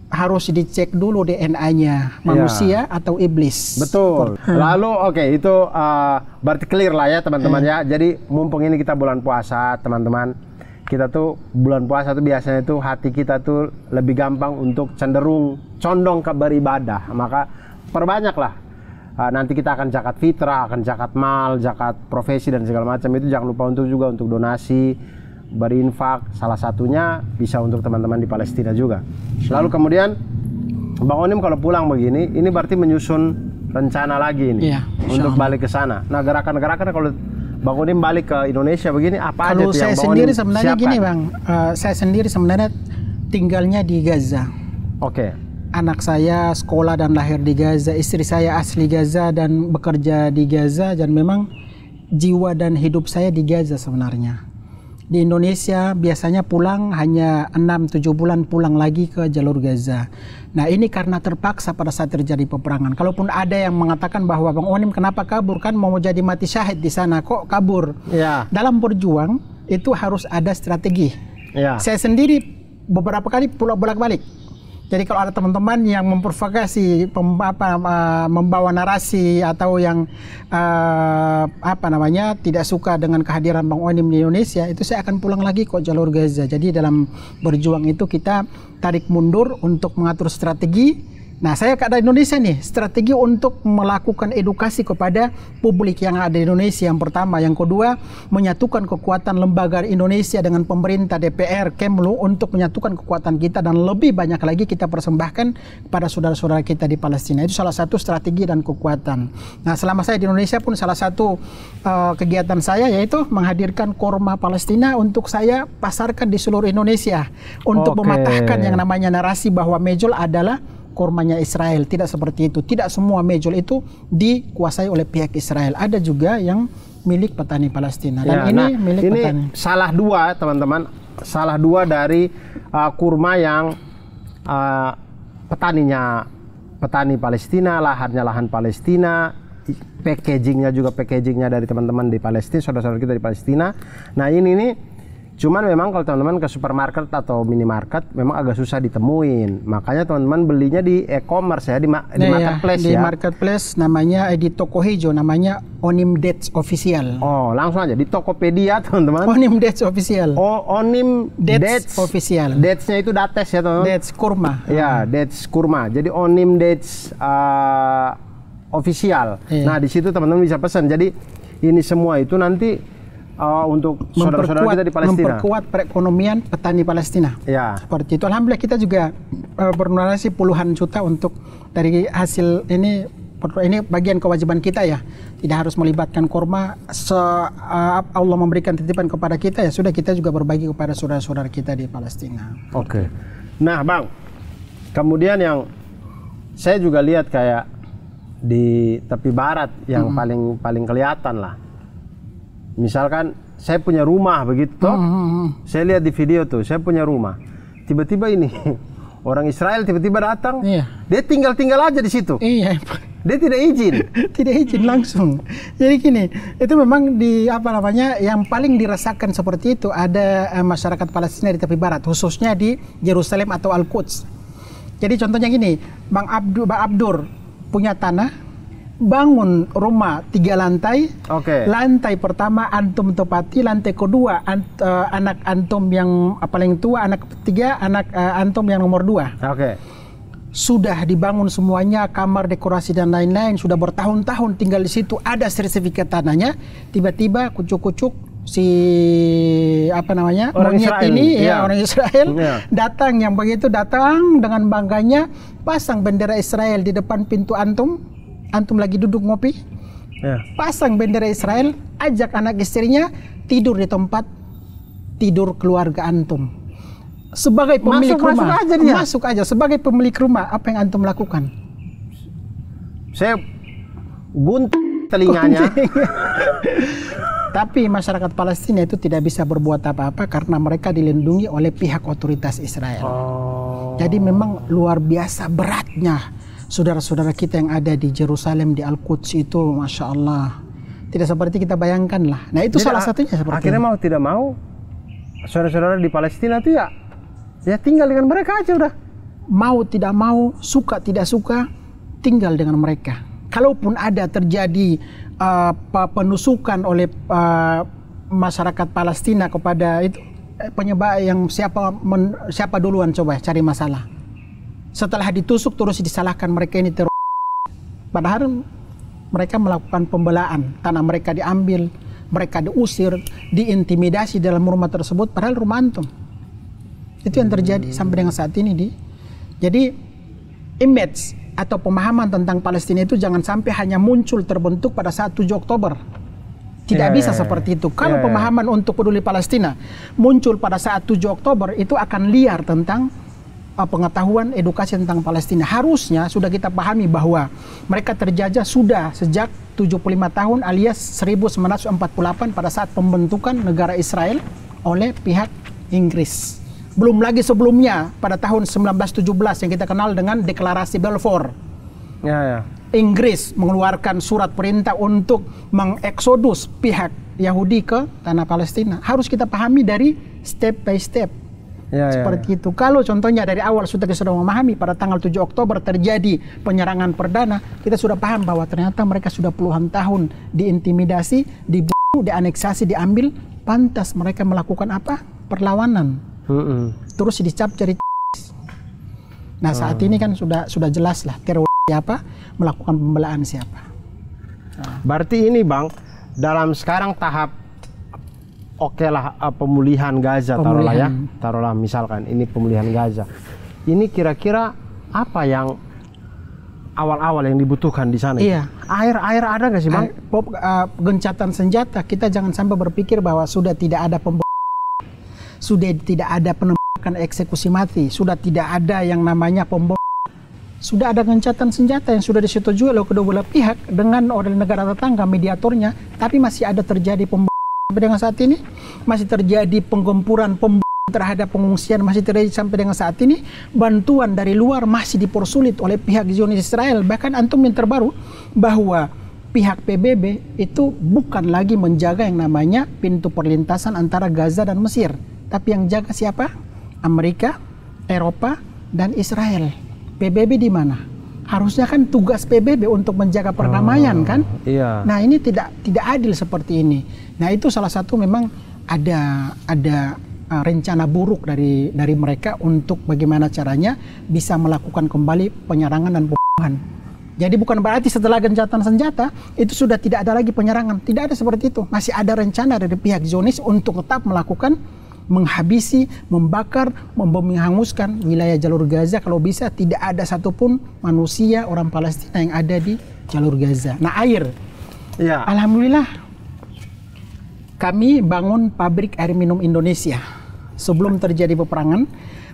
harus dicek dulu DNA-nya, manusia atau iblis. Betul. Lalu itu berarti clear lah ya teman-teman ya. Jadi mumpung ini kita bulan puasa teman-teman, kita tuh bulan puasa tuh biasanya tuh hati kita tuh lebih gampang untuk condong ke beribadah. Maka perbanyaklah. Nanti kita akan zakat fitrah, akan zakat mal, zakat profesi dan segala macam. Itu jangan lupa juga untuk donasi, berinfak. Salah satunya bisa untuk teman-teman di Palestina juga. Lalu kemudian Bang Onim kalau pulang begini, ini berarti menyusun rencana lagi ini untuk balik ke sana. Nah gerakan-gerakan kalau Bang Onim balik ke Indonesia begini apa kalau aja yang Bang Onim sebenarnya siapkan? Gini Bang, saya sendiri sebenarnya tinggalnya di Gaza. Anak saya sekolah dan lahir di Gaza, istri saya asli Gaza dan bekerja di Gaza, dan memang jiwa dan hidup saya di Gaza sebenarnya. Di Indonesia biasanya pulang hanya 6-7 bulan pulang lagi ke jalur Gaza. Nah ini karena terpaksa pada saat terjadi peperangan. Kalaupun ada yang mengatakan bahwa Bang Onim kenapa kabur, kan mau jadi mati syahid di sana, kok kabur? Dalam berjuang itu harus ada strategi. Saya sendiri beberapa kali pulang bolak-balik. Jadi kalau ada teman-teman yang memprovokasi, membawa narasi atau yang tidak suka dengan kehadiran Bang Onim di Indonesia, itu saya akan pulang lagi kok jalur Gaza. Jadi dalam berjuang itu kita tarik mundur untuk mengatur strategi. Nah, saya ada Indonesia nih, strategi untuk melakukan edukasi kepada publik yang ada di Indonesia yang pertama. Yang kedua, menyatukan kekuatan lembaga Indonesia dengan pemerintah, DPR, Kemlu untuk menyatukan kekuatan kita dan lebih banyak lagi kita persembahkan kepada saudara-saudara kita di Palestina. Itu salah satu strategi dan kekuatan. Nah, selama saya di Indonesia pun salah satu kegiatan saya yaitu menghadirkan korma Palestina untuk saya pasarkan di seluruh Indonesia untuk mematahkan yang namanya narasi bahwa mejol adalah kormanya Israel. Tidak seperti itu. Tidak semua mejol itu dikuasai oleh pihak Israel. Ada juga yang milik petani Palestina. Dan ini milik petani. Salah dua teman-teman. Salah dua dari kurma yang petani Palestina, lahannya lahan Palestina, packagingnya juga packagingnya dari teman-teman di Palestina, saudara-saudara kita di Palestina. Nah ini nih Cuman memang kalau teman-teman ke supermarket atau minimarket memang agak susah ditemuin. Makanya teman-teman belinya di e-commerce ya, di marketplace di ya. Di marketplace namanya di toko hijau namanya Onim Dates Official. Oh, langsung aja di Tokopedia teman-teman. Onim Dates Official. Oh, Onim Dates Official. Dates-nya itu dates ya teman-teman. Dates kurma. Ya, Dates kurma. Jadi Onim Dates Official. Iya. Nah, di situ teman-teman bisa pesan. Jadi ini semua itu nanti untuk saudara-saudara kita di Palestina. Memperkuat perekonomian petani Palestina. Ya. Seperti itu. Alhamdulillah kita juga berdonasi puluhan juta untuk dari hasil ini bagian kewajiban kita ya. Tidak harus melibatkan kurma. Allah memberikan titipan kepada kita ya sudah kita juga berbagi kepada saudara-saudara kita di Palestina. Oke. Nah, Bang. Kemudian yang saya juga lihat kayak di tepi barat yang paling kelihatan lah. Misalkan saya punya rumah begitu, saya lihat di video tuh, saya punya rumah. Tiba-tiba ini orang Israel tiba-tiba datang, dia tinggal aja di situ. Iya. Dia tidak izin. Tidak izin langsung. Jadi gini, itu memang di yang paling dirasakan seperti itu ada masyarakat Palestina di tepi barat, khususnya di Yerusalem atau Al-Quds. Jadi contohnya gini, Bang Abdur punya tanah. Bangun rumah 3 lantai. Lantai pertama antum tepati, lantai kedua anak antum yang paling tua, anak ketiga anak antum yang nomor 2. Sudah dibangun semuanya, kamar, dekorasi dan lain-lain, sudah bertahun-tahun tinggal di situ, ada sertifikat tanahnya. Tiba-tiba kucuk-kucuk si orang monyet Israel. Ini orang Israel datang, yang begitu datang dengan bangganya pasang bendera Israel di depan pintu antum lagi duduk ngopi, pasang bendera Israel, ajak anak istrinya tidur di tempat tidur keluarga antum. Sebagai pemilik rumah, masuk aja. Sebagai pemilik rumah, apa yang antum lakukan? Saya gunting telinganya. Tapi masyarakat Palestina itu tidak bisa berbuat apa-apa karena mereka dilindungi oleh pihak otoritas Israel. Jadi memang luar biasa beratnya saudara-saudara kita yang ada di Yerusalem, di Al-Quds itu, Masya Allah. Tidak seperti kita bayangkan lah. Nah itu salah satunya seperti akhirnya mau tidak mau, saudara-saudara di Palestina itu ya tinggal dengan mereka aja udah. Mau tidak mau, suka tidak suka, tinggal dengan mereka. Kalaupun ada terjadi penusukan oleh masyarakat Palestina kepada itu penyebab yang siapa duluan coba cari masalah. Setelah ditusuk terus disalahkan mereka ini teroris. Padahal mereka melakukan pembelaan, tanah mereka diambil, mereka diusir, diintimidasi dalam rumah tersebut, padahal rumah antum. Itu yang terjadi sampai dengan saat ini. Jadi image atau pemahaman tentang Palestina itu jangan sampai hanya muncul terbentuk pada saat 7 Oktober. Tidak bisa seperti itu. Kalau pemahaman untuk peduli Palestina muncul pada saat 7 Oktober itu akan liar tentang pengetahuan edukasi tentang Palestina. Harusnya sudah kita pahami bahwa mereka terjajah sudah sejak 75 tahun alias 1948 pada saat pembentukan negara Israel oleh pihak Inggris. Belum lagi sebelumnya pada tahun 1917 yang kita kenal dengan Deklarasi Balfour. Inggris mengeluarkan surat perintah untuk mengeksodus pihak Yahudi ke tanah Palestina. Harus kita pahami dari step by step. Seperti itu. Kalau contohnya dari awal sudah memahami pada tanggal 7 Oktober terjadi penyerangan perdana, kita sudah paham bahwa ternyata mereka sudah puluhan tahun diintimidasi, dibunuh, dianeksasi, diambil. Pantas mereka melakukan apa? Perlawanan. Terus dicap cari. Nah saat ini kan sudah jelas lah teroris siapa, melakukan pembelaan siapa. Berarti ini Bang, dalam sekarang tahap pemulihan Gaza, taruhlah misalkan ini pemulihan Gaza. Ini kira-kira apa yang awal-awal yang dibutuhkan di sana? Air ada nggak sih Bang? Gencatan senjata, kita jangan sampai berpikir bahwa sudah tidak ada sudah tidak ada penembakan eksekusi mati, sudah tidak ada yang namanya pembom. Sudah ada gencatan senjata yang sudah disetujui oleh kedua belah pihak dengan oleh negara tetangga mediatornya, tapi masih ada terjadi pembom. Sampai dengan saat ini masih terjadi penggempuran terhadap pengungsian, masih terjadi sampai dengan saat ini. Bantuan dari luar masih dipersulit oleh pihak Zionis Israel. Bahkan antum yang terbaru bahwa pihak PBB itu bukan lagi menjaga yang namanya pintu perlintasan antara Gaza dan Mesir. tapi yang jaga siapa? Amerika, Eropa, dan Israel. PBB di mana? Harusnya kan tugas PBB untuk menjaga perdamaian kan? Iya. Nah ini tidak adil seperti ini. Nah itu salah satu memang ada rencana buruk dari mereka untuk bagaimana caranya bisa melakukan kembali penyerangan dan pembunuhan. Jadi bukan berarti setelah gencatan senjata itu sudah tidak ada lagi penyerangan. Tidak ada seperti itu. Masih ada rencana dari pihak Zionis untuk tetap melakukan menghabisi, membakar, menghanguskan wilayah jalur Gaza. Kalau bisa tidak ada satupun manusia orang Palestina yang ada di jalur Gaza. Nah air, ya. Alhamdulillah kami bangun pabrik air minum Indonesia. Sebelum terjadi peperangan,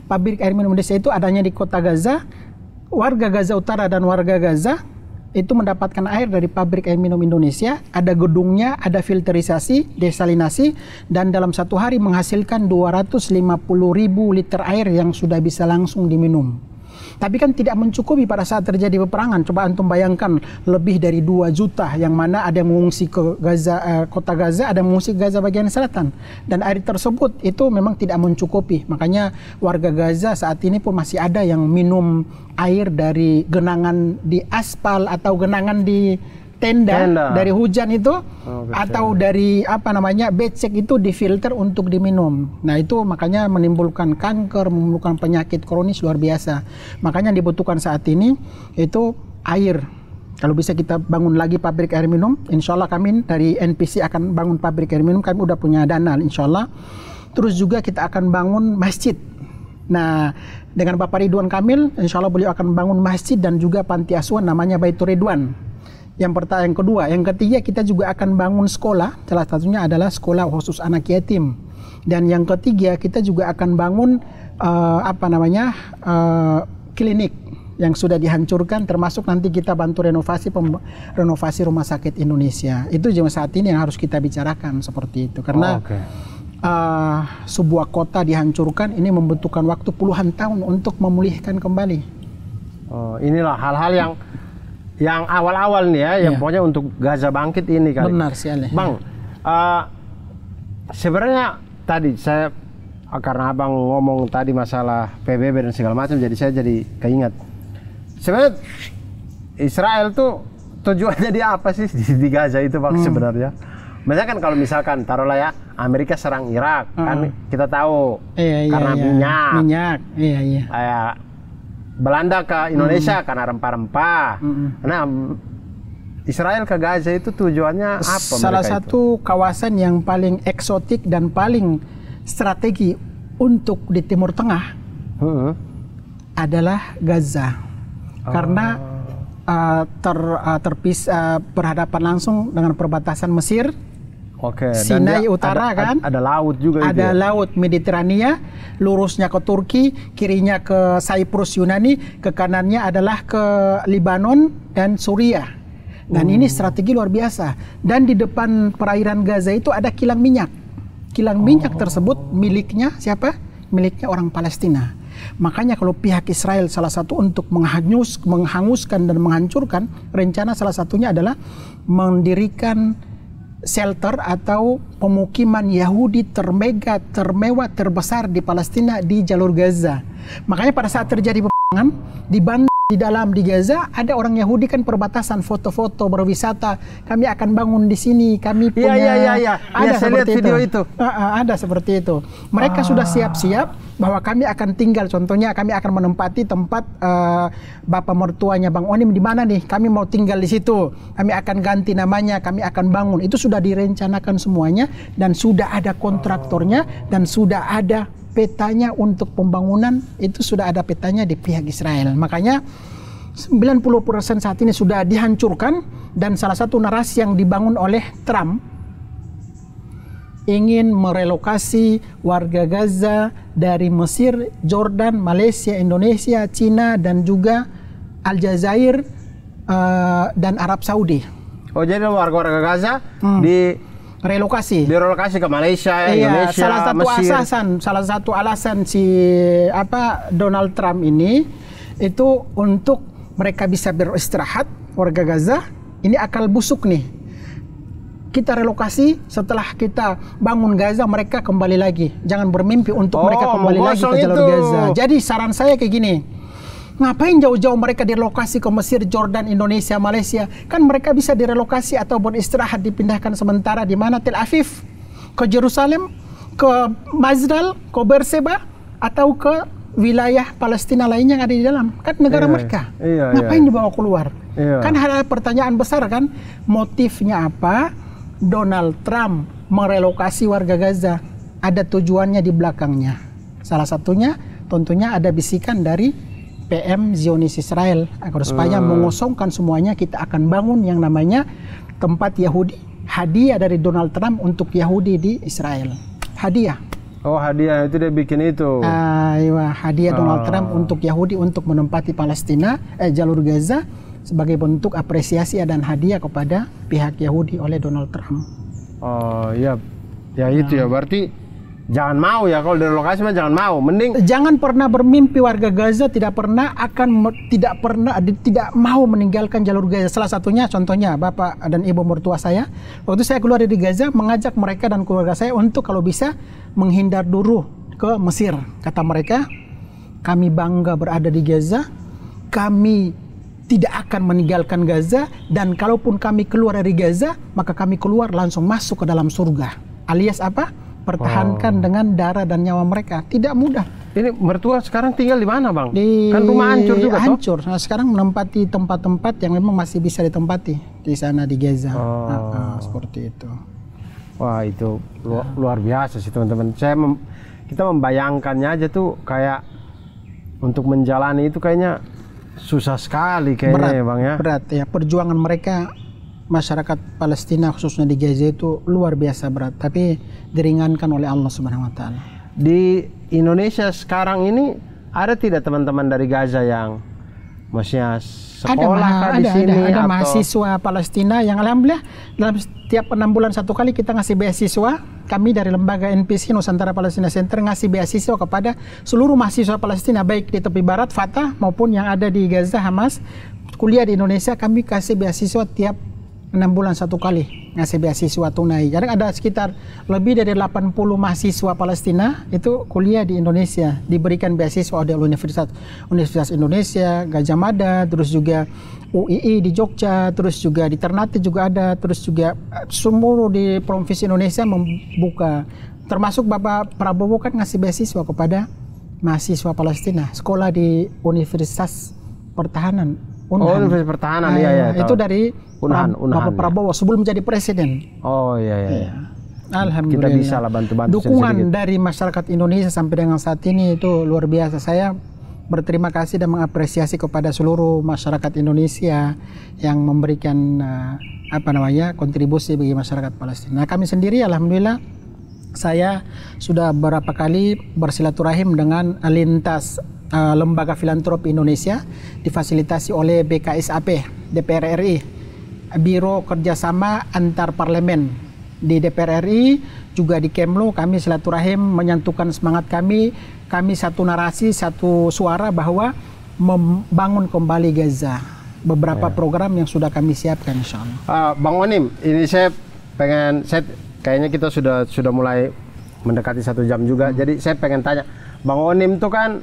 pabrik air minum Indonesia itu adanya di kota Gaza. Warga Gaza Utara dan warga Gaza itu mendapatkan air dari pabrik air minum Indonesia, ada gedungnya, ada filterisasi, desalinasi, dan dalam satu hari menghasilkan 250.000 liter air yang sudah bisa langsung diminum. Tapi kan tidak mencukupi pada saat terjadi peperangan. Coba antum bayangkan lebih dari 2 juta yang mana ada yang mengungsi ke Gaza, kota Gaza, ada yang mengungsi ke Gaza bagian selatan. Dan air tersebut itu memang tidak mencukupi. Makanya warga Gaza saat ini pun masih ada yang minum air dari genangan di aspal atau genangan di tenda. Dari hujan itu atau dari becek itu difilter untuk diminum. Nah itu makanya menimbulkan kanker, menimbulkan penyakit kronis luar biasa. Makanya yang dibutuhkan saat ini itu air. Kalau bisa kita bangun lagi pabrik air minum, insya Allah kami dari NPC akan bangun pabrik air minum, kami udah punya dana insya Allah. Terus juga kita akan bangun masjid. Nah dengan Bapak Ridwan Kamil, insya Allah beliau akan bangun masjid dan juga panti asuhan namanya Baitur Ridwan. Yang kedua, yang ketiga kita juga akan bangun sekolah. Salah satunya adalah sekolah khusus anak yatim. Dan yang ketiga kita juga akan bangun klinik yang sudah dihancurkan, termasuk nanti kita bantu renovasi rumah sakit Indonesia. Itu juga saat ini yang harus kita bicarakan seperti itu. Karena sebuah kota dihancurkan ini membutuhkan waktu puluhan tahun untuk memulihkan kembali. Inilah hal-hal yang awal-awal nih ya, yang pokoknya untuk Gaza bangkit ini kali. Benar sekali. Bang, sebenarnya tadi saya karena abang ngomong tadi masalah PBB dan segala macam, jadi saya jadi keingat. Sebenarnya Israel tuh tujuannya dia apa sih di Gaza itu Bang sebenarnya? Misalnya kan kalau misalkan taruhlah ya Amerika serang Irak, kan kita tahu karena minyak. Iya. Belanda ke Indonesia karena rempah-rempah. Nah, Israel ke Gaza itu tujuannya apa? Salah satu kawasan yang paling eksotik dan paling strategi untuk di Timur Tengah adalah Gaza. Karena terpisah berhadapan langsung dengan perbatasan Mesir. Sinai Utara kan, ada laut juga, ada laut Mediterania, lurusnya ke Turki, kirinya ke Cyprus Yunani, ke kanannya adalah ke Lebanon dan Suriah. Dan ini strategi luar biasa. Dan di depan perairan Gaza itu ada kilang minyak. Kilang minyak tersebut miliknya siapa? Miliknya orang Palestina. Makanya kalau pihak Israel salah satu untuk menghanguskan dan menghancurkan, rencana salah satunya adalah mendirikan shelter atau pemukiman Yahudi termewah terbesar di Palestina di jalur Gaza. Makanya pada saat terjadi peperangan di dalam Gaza ada orang Yahudi kan perbatasan foto-foto berwisata. Kami akan bangun di sini. Kami punya ada seperti video itu. Ada seperti itu. Mereka sudah siap-siap bahwa kami akan tinggal. Contohnya kami akan menempati tempat bapak mertuanya Bang Onim di mana nih? Kami mau tinggal di situ. Kami akan ganti namanya. Kami akan bangun. Itu sudah direncanakan semuanya dan sudah ada kontraktornya dan sudah ada petanya untuk pembangunan. Itu sudah ada petanya di pihak Israel. Makanya 90% saat ini sudah dihancurkan dan salah satu narasi yang dibangun oleh Trump ingin merelokasi warga Gaza dari Mesir, Jordan, Malaysia, Indonesia, Cina dan juga Aljazair dan Arab Saudi. Oh jadi warga Gaza relokasi ke Malaysia, Indonesia, Mesir. Salah satu alasan si Donald Trump ini itu untuk mereka bisa beristirahat warga Gaza. Ini akal busuk nih. kita relokasi, setelah kita bangun Gaza mereka kembali lagi. Jangan bermimpi untuk mereka kembali lagi ke jalur Gaza. Jadi saran saya kayak gini, ngapain jauh-jauh mereka direlokasi ke Mesir, Jordan, Indonesia, Malaysia? Kan mereka bisa direlokasi atau beristirahat, dipindahkan sementara di mana? Tel Aviv, ke Yerusalem, ke Masdal, ke Beersheba, atau ke wilayah Palestina lainnya yang ada di dalam. Kan negara mereka. Ngapain dibawa keluar? Kan ada pertanyaan besar kan, motifnya apa Donald Trump merelokasi warga Gaza? Ada tujuannya di belakangnya. Salah satunya tentunya ada bisikan dari PM Zionis Israel agar supaya mengosongkan semuanya, kita akan bangun yang namanya tempat Yahudi. Hadiah dari Donald Trump untuk Yahudi di Israel. Hadiah. Oh, hadiah itu dia bikin itu. Hadiah Donald Trump untuk Yahudi untuk menempati Palestina, jalur Gaza, sebagai bentuk apresiasi dan hadiah kepada pihak Yahudi oleh Donald Trump. Oh iya, ya itu ya, berarti jangan mau ya kalau direlokasi mah jangan mau, mending jangan pernah bermimpi warga Gaza tidak mau meninggalkan jalur Gaza. Salah satunya contohnya Bapak dan Ibu mertua saya, waktu saya keluar dari Gaza mengajak mereka dan keluarga saya untuk kalau bisa menghindar dulu ke Mesir. Kata mereka, kami bangga berada di Gaza, kami tidak akan meninggalkan Gaza, dan kalaupun kami keluar dari Gaza, maka kami keluar langsung masuk ke dalam surga. Alias apa? Pertahankan dengan darah dan nyawa mereka. Tidak mudah. Ini mertua sekarang tinggal di mana, Bang? Kan rumah hancur juga, hancur. Nah, sekarang menempati tempat-tempat yang memang masih bisa ditempati di sana di Gaza. Seperti itu. Wah, itu luar biasa sih, teman-teman. Kita membayangkannya aja tuh kayak untuk menjalani itu kayaknya susah sekali kayaknya, berat, ya Bang ya. Berat ya, perjuangan mereka masyarakat Palestina khususnya di Gaza itu luar biasa berat, tapi diringankan oleh Allah Subhanahu wa taala. Di Indonesia sekarang ini ada tidak teman-teman dari Gaza yang maksudnya sekolah di sini? Ada mahasiswa Palestina yang alhamdulillah dalam setiap 6 bulan satu kali kita ngasih beasiswa. Kami dari lembaga NPC Nusantara Palestina Center ngasih beasiswa kepada seluruh mahasiswa Palestina, baik di tepi barat Fatah maupun yang ada di Gaza Hamas, kuliah di Indonesia. Kami kasih beasiswa tiap 6 bulan satu kali, ngasih beasiswa tunai. Jadi ada sekitar lebih dari 80 mahasiswa Palestina itu kuliah di Indonesia, diberikan beasiswa oleh Universitas Indonesia, Gajah Mada, terus juga UII di Jogja, terus juga di Ternate juga ada, terus juga seluruh di provinsi Indonesia membuka. Termasuk Bapak Prabowo kan ngasih beasiswa kepada mahasiswa Palestina, sekolah di Universitas Pertahanan. Universitas Pertahanan, iya. Itu dari Bapak Prabowo sebelum jadi presiden. Oh iya. Alhamdulillah. Kita bisa lah bantu-bantu. Dukungan dari masyarakat Indonesia sampai dengan saat ini itu luar biasa. Saya berterima kasih dan mengapresiasi kepada seluruh masyarakat Indonesia yang memberikan kontribusi bagi masyarakat Palestina. Nah, kami sendiri alhamdulillah saya sudah beberapa kali bersilaturahim dengan lintas lembaga filantropi Indonesia difasilitasi oleh BKSAP, DPR RI, Biro Kerjasama Antar Parlemen di DPR RI, juga di Kemlu. Kami silaturahim menyatukan semangat kami satu narasi, satu suara bahwa membangun kembali Gaza. Beberapa program yang sudah kami siapkan insya Allah. Bang Onim, ini saya kayaknya kita sudah mulai mendekati 1 jam juga. Jadi saya pengen tanya, Bang Onim itu kan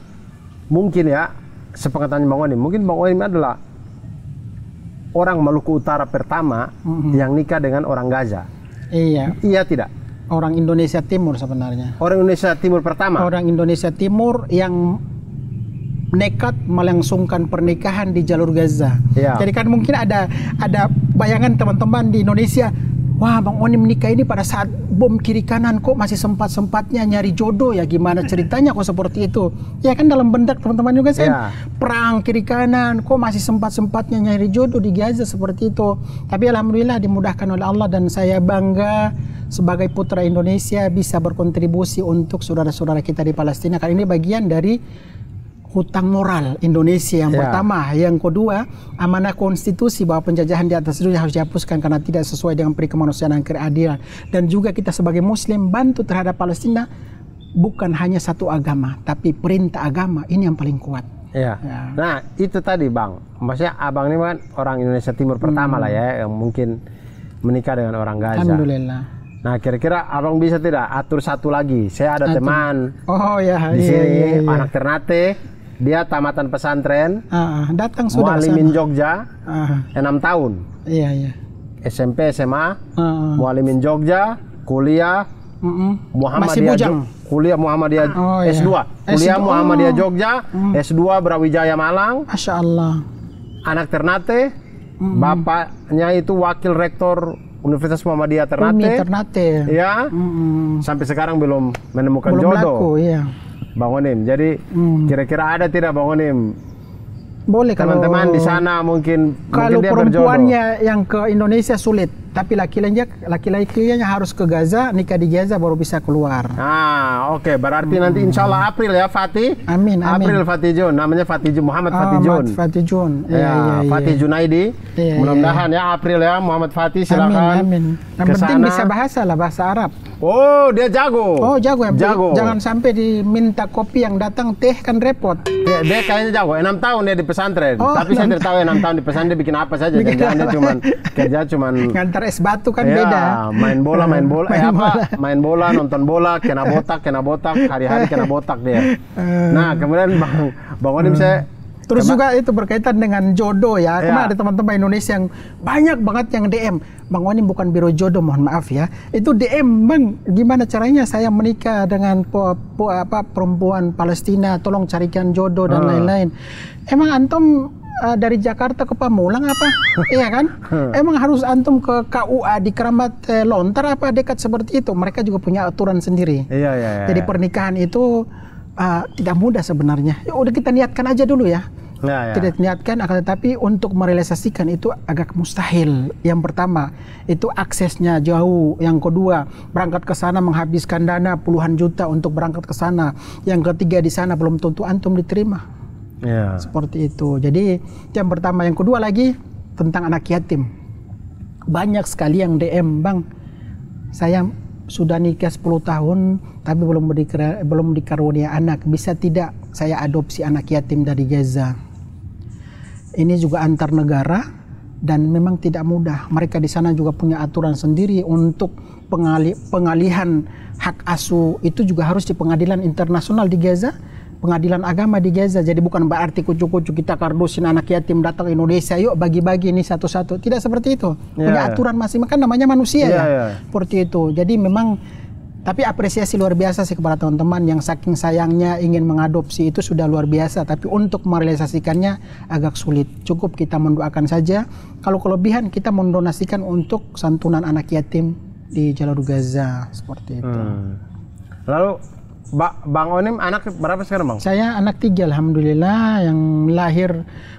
mungkin ya, sepengetahuan Bang Onim, mungkin Bang Onim adalah orang Maluku Utara pertama yang nikah dengan orang Gaza. Iya. Iya tidak? Orang Indonesia Timur sebenarnya. Orang Indonesia Timur pertama? Orang Indonesia Timur yang nekat melangsungkan pernikahan di jalur Gaza. Iya. Jadi kan mungkin ada bayangan teman-teman di Indonesia, wah Bang Onim menikah ini pada saat bom kiri kanan, kok masih sempat-sempatnya nyari jodoh ya, gimana ceritanya kok seperti itu? Ya kan dalam benak teman-teman juga saya, perang kiri kanan, kok masih sempat-sempatnya nyari jodoh di Gaza seperti itu. Tapi alhamdulillah dimudahkan oleh Allah dan saya bangga sebagai putra Indonesia bisa berkontribusi untuk saudara-saudara kita di Palestina. Karena ini bagian dari hutang moral Indonesia yang pertama. Yang kedua, amanah konstitusi bahwa penjajahan di atas dunia harus dihapuskan karena tidak sesuai dengan peri kemanusiaan dan keadilan. Dan juga kita sebagai muslim bantu terhadap Palestina, bukan hanya satu agama, tapi perintah agama ini yang paling kuat. Ya. Nah itu tadi Bang, maksudnya Abang ini kan orang Indonesia Timur pertama lah ya, yang mungkin menikah dengan orang Gaza. Alhamdulillah. Nah, kira-kira abang bisa tidak atur satu lagi? Saya ada teman Oh ya, di iya, sini, iya, iya. anak Ternate, dia tamatan pesantren, datang sudah Mualimin sana. Jogja, 6 tahun. Iya, iya. SMP, SMA, Mualimin Jogja, kuliah, Masih bujang. Kuliah Muhammadiyah Oh, iya. S2. Kuliah S2. Muhammadiyah Jogja, S2 Brawijaya Malang. Masya Allah. Anak Ternate, bapaknya itu wakil rektor Universitas Muhammadiyah Umi Ternate. Ternate. Ya. Sampai sekarang belum menemukan Belum jodoh. laku, iya. Bang Onim. Jadi kira-kira ada tidak Bang Onim? Boleh kalau Teman-teman di sana mungkin kalau dia perempuannya yang ke Indonesia sulit, tapi laki-lakinya harus ke Gaza, nikah di Gaza baru bisa keluar. Oke. Berarti nanti insya Allah April ya Fatih. Amin, amin. April Fatih Jun, namanya Fatih Jun, Muhammad Fatih Jun. Fatih Jun. Ya, Fatih Junaidi. Iya, Mudah-mudahan ya April ya Muhammad Fatih, silakan. Amin, amin. Yang penting bisa bahasa lah, bahasa Arab. Oh, dia jago. Oh, jago ya. Jago. Jangan sampai diminta kopi yang datang teh kan repot. Dia kayaknya jago. 6 tahun dia di pesantren. Oh, Tapi saya tidak tahu 6 tahun di pesantren dia bikin apa saja. Jangan dia cuman ngantar es batu kan ya, beda. main bola. Main bola, nonton bola, kena botak, hari-hari kena botak dia. Nah, kemudian Bang Onim saya Terus juga itu berkaitan dengan jodoh ya. Kemarin ada teman-teman Indonesia yang banyak banget yang DM. Bang Onim bukan biro jodoh, mohon maaf ya. Itu DM, Bang, gimana caranya saya menikah dengan perempuan Palestina, tolong carikan jodoh dan lain-lain. Emang antum dari Jakarta ke Pamulang apa? Iya kan? Emang harus antum ke KUA di Keramat Lontar apa dekat seperti itu? Mereka juga punya aturan sendiri. Iya. Jadi pernikahan itu tidak mudah sebenarnya. Ya udah kita niatkan aja dulu ya. Tidak niatkan, akan tetapi untuk merealisasikan itu agak mustahil. Yang pertama itu aksesnya jauh. Yang kedua berangkat ke sana menghabiskan dana puluhan juta untuk berangkat ke sana. Yang ketiga di sana belum tentu antum diterima. Seperti itu. Jadi yang pertama, yang kedua lagi tentang anak yatim. Banyak sekali yang DM, Bang, saya sudah nikah 10 tahun tapi belum dikarunia anak, bisa tidak saya adopsi anak yatim dari Gaza? Ini juga antar negara dan memang tidak mudah. Mereka di sana juga punya aturan sendiri untuk pengalihan hak asuh, itu juga harus di pengadilan internasional di Gaza, pengadilan agama di Gaza. Jadi bukan berarti kucuk-kucuk kita kardusin anak yatim datang ke Indonesia, yuk bagi-bagi ini satu-satu. Tidak seperti itu. Punya aturan masing-masing, kan namanya manusia ya. Seperti itu. Jadi memang, tapi apresiasi luar biasa sih kepada teman-teman yang saking sayangnya ingin mengadopsi, itu sudah luar biasa. Tapi untuk merealisasikannya agak sulit. Cukup kita mendoakan saja. Kalau kelebihan kita mendonasikan untuk santunan anak yatim di jalur Gaza, seperti itu. Lalu Bang Onim anak berapa sekarang, Bang? Saya anak 3, alhamdulillah. Yang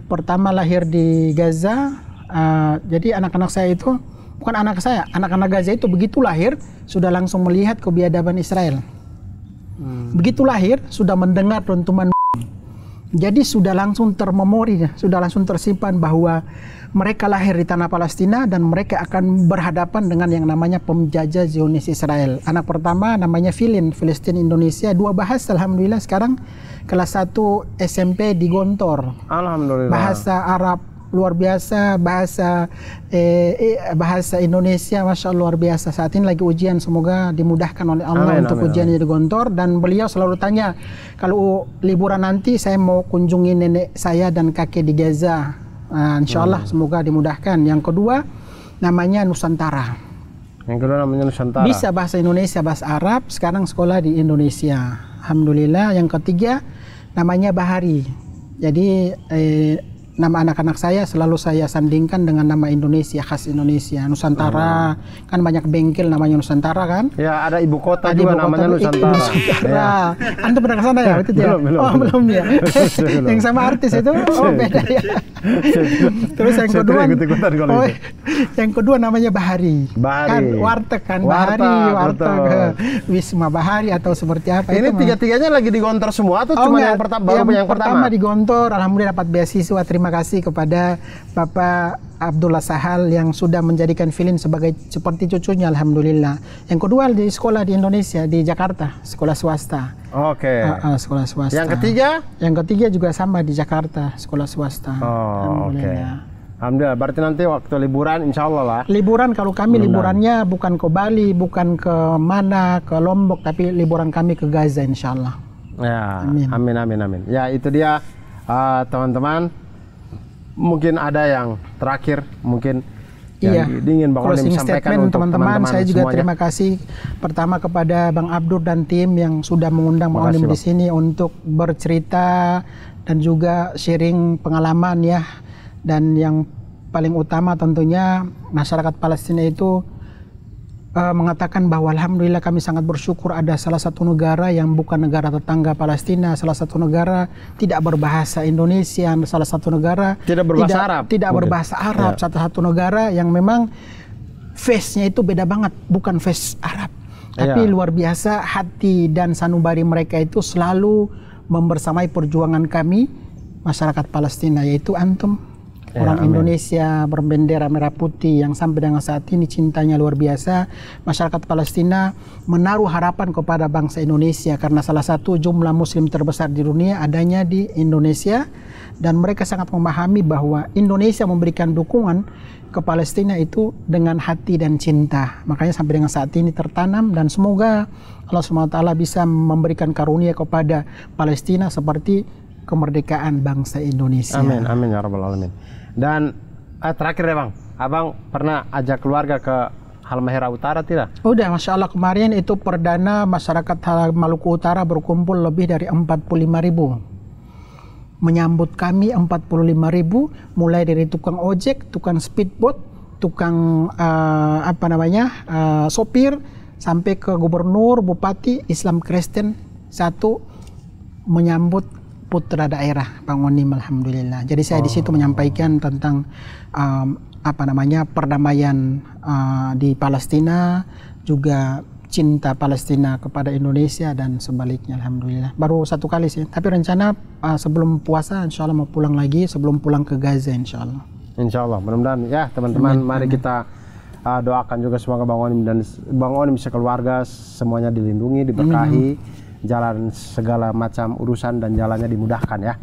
pertama lahir di Gaza. Jadi anak-anak saya itu bukan anak saya, anak-anak Gaza itu begitu lahir sudah langsung melihat kebiadaban Israel. Begitu lahir sudah mendengar dentuman. Jadi sudah langsung termemori, sudah langsung tersimpan bahwa mereka lahir di tanah Palestina dan mereka akan berhadapan dengan yang namanya penjajah Zionis Israel. Anak pertama namanya Filin, Filistin Indonesia, 2 bahasa alhamdulillah sekarang kelas 1 SMP di Gontor. Alhamdulillah. Bahasa Arab luar biasa, bahasa Indonesia Masya Allah luar biasa. Saat ini lagi ujian, semoga dimudahkan oleh Allah untuk ujiannya di Gontor. Dan beliau selalu tanya, kalau liburan nanti saya mau kunjungi nenek saya dan kakek di Gaza. Insya Allah semoga dimudahkan. Yang kedua namanya Nusantara. Bisa bahasa Indonesia, bahasa Arab, sekarang sekolah di Indonesia, alhamdulillah. Yang ketiga namanya Bahari. Jadi nama anak-anak saya selalu saya sandingkan dengan nama Indonesia, khas Indonesia, Nusantara. Kan banyak bengkel namanya Nusantara kan? Ya, ada ibu kota juga namanya Nusantara. Ya. Anda pernah ke sana ya? Belum ya. Yang sama artis itu beda ya. Terus yang kedua, yang kedua namanya Bahari. Kan warteg kan, Bahari, warteg, Wisma Bahari atau seperti apa? Ini tiga-tiganya lagi di Gontor semua atau cuma yang pertama? Yang pertama di Gontor, alhamdulillah dapat beasiswa. Terima kasih kepada Bapak Abdullah Sahal yang sudah menjadikan Filin seperti cucunya, alhamdulillah. Yang kedua di sekolah di Indonesia, di Jakarta, sekolah swasta. Oke. Sekolah swasta. Yang ketiga? Yang ketiga juga sama di Jakarta, sekolah swasta. Alhamdulillah. Alhamdulillah. Berarti nanti waktu liburan insya Allah lah. Liburan kalau kami liburannya bukan ke Bali, bukan ke mana, ke Lombok, tapi liburan kami ke Gaza insya Allah. Ya, amin. Ya itu dia teman-teman. Mungkin ada yang terakhir, mungkin yang ingin Bang Onim sampaikan untuk teman-teman. Saya juga terima kasih pertama kepada Bang Abdur dan tim yang sudah mengundang Bang Onim di sini untuk bercerita dan juga sharing pengalaman ya. Dan yang paling utama tentunya masyarakat Palestina itu mengatakan bahwa alhamdulillah kami sangat bersyukur ada salah satu negara yang bukan negara tetangga Palestina, salah satu negara tidak berbahasa Indonesia, salah satu negara tidak berbahasa Arab, tidak berbahasa Arab, satu negara yang memang face-nya itu beda banget, bukan face Arab, tapi luar biasa hati dan sanubari mereka itu selalu membersamai perjuangan kami masyarakat Palestina, yaitu antum. Orang Indonesia berbendera merah putih yang sampai dengan saat ini cintanya luar biasa. Masyarakat Palestina menaruh harapan kepada bangsa Indonesia karena salah satu jumlah muslim terbesar di dunia adanya di Indonesia. Dan mereka sangat memahami bahwa Indonesia memberikan dukungan ke Palestina itu dengan hati dan cinta. Makanya sampai dengan saat ini tertanam dan semoga Allah SWT bisa memberikan karunia kepada Palestina seperti kemerdekaan bangsa Indonesia. Amin, amin ya rabbal alamin. Dan terakhir ya Bang, Abang pernah ajak keluarga ke Halmahera Utara tidak? Udah, Masya Allah, kemarin itu perdana masyarakat Maluku Utara berkumpul lebih dari 45.000. Menyambut kami 45.000, mulai dari tukang ojek, tukang speedboat, tukang sopir, sampai ke gubernur, bupati, Islam Kristen satu menyambut putra daerah Bang Onim, alhamdulillah. Jadi saya di situ menyampaikan tentang perdamaian di Palestina, juga cinta Palestina kepada Indonesia dan sebaliknya, alhamdulillah. Baru satu kali sih, tapi rencana sebelum puasa insya Allah mau pulang lagi, sebelum pulang ke Gaza insya Allah. Insya Allah, mudah-mudahan ya teman-teman, mari kita doakan juga semoga Bang Onim dan Bang Onim sekeluarga semuanya dilindungi, diberkahi. Jalan segala macam urusan dan jalannya dimudahkan ya.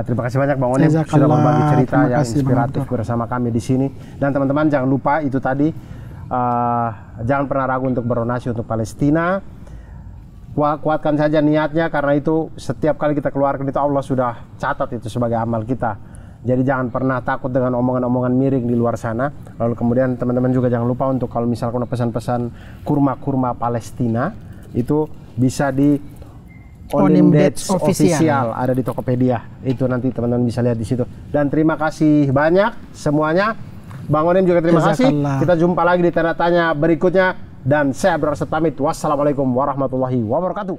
Terima kasih banyak Bang Onim sudah berbagi cerita yang inspiratif bersama kami di sini. Dan teman-teman jangan lupa itu tadi jangan pernah ragu untuk berdonasi untuk Palestina. Kuatkan saja niatnya karena itu setiap kali kita keluarkan itu Allah sudah catat itu sebagai amal kita. Jadi jangan pernah takut dengan omongan-omongan miring di luar sana. Lalu kemudian teman-teman juga jangan lupa untuk kalau misalkan pesan-pesan kurma-kurma Palestina itu bisa di Onim Dates official ada di Tokopedia. Itu nanti teman-teman bisa lihat di situ. Dan terima kasih banyak semuanya. Bang Onim juga terima kasih. Kita jumpa lagi di tanda tanya berikutnya dan saya berasa pamit. Wassalamualaikum warahmatullahi wabarakatuh.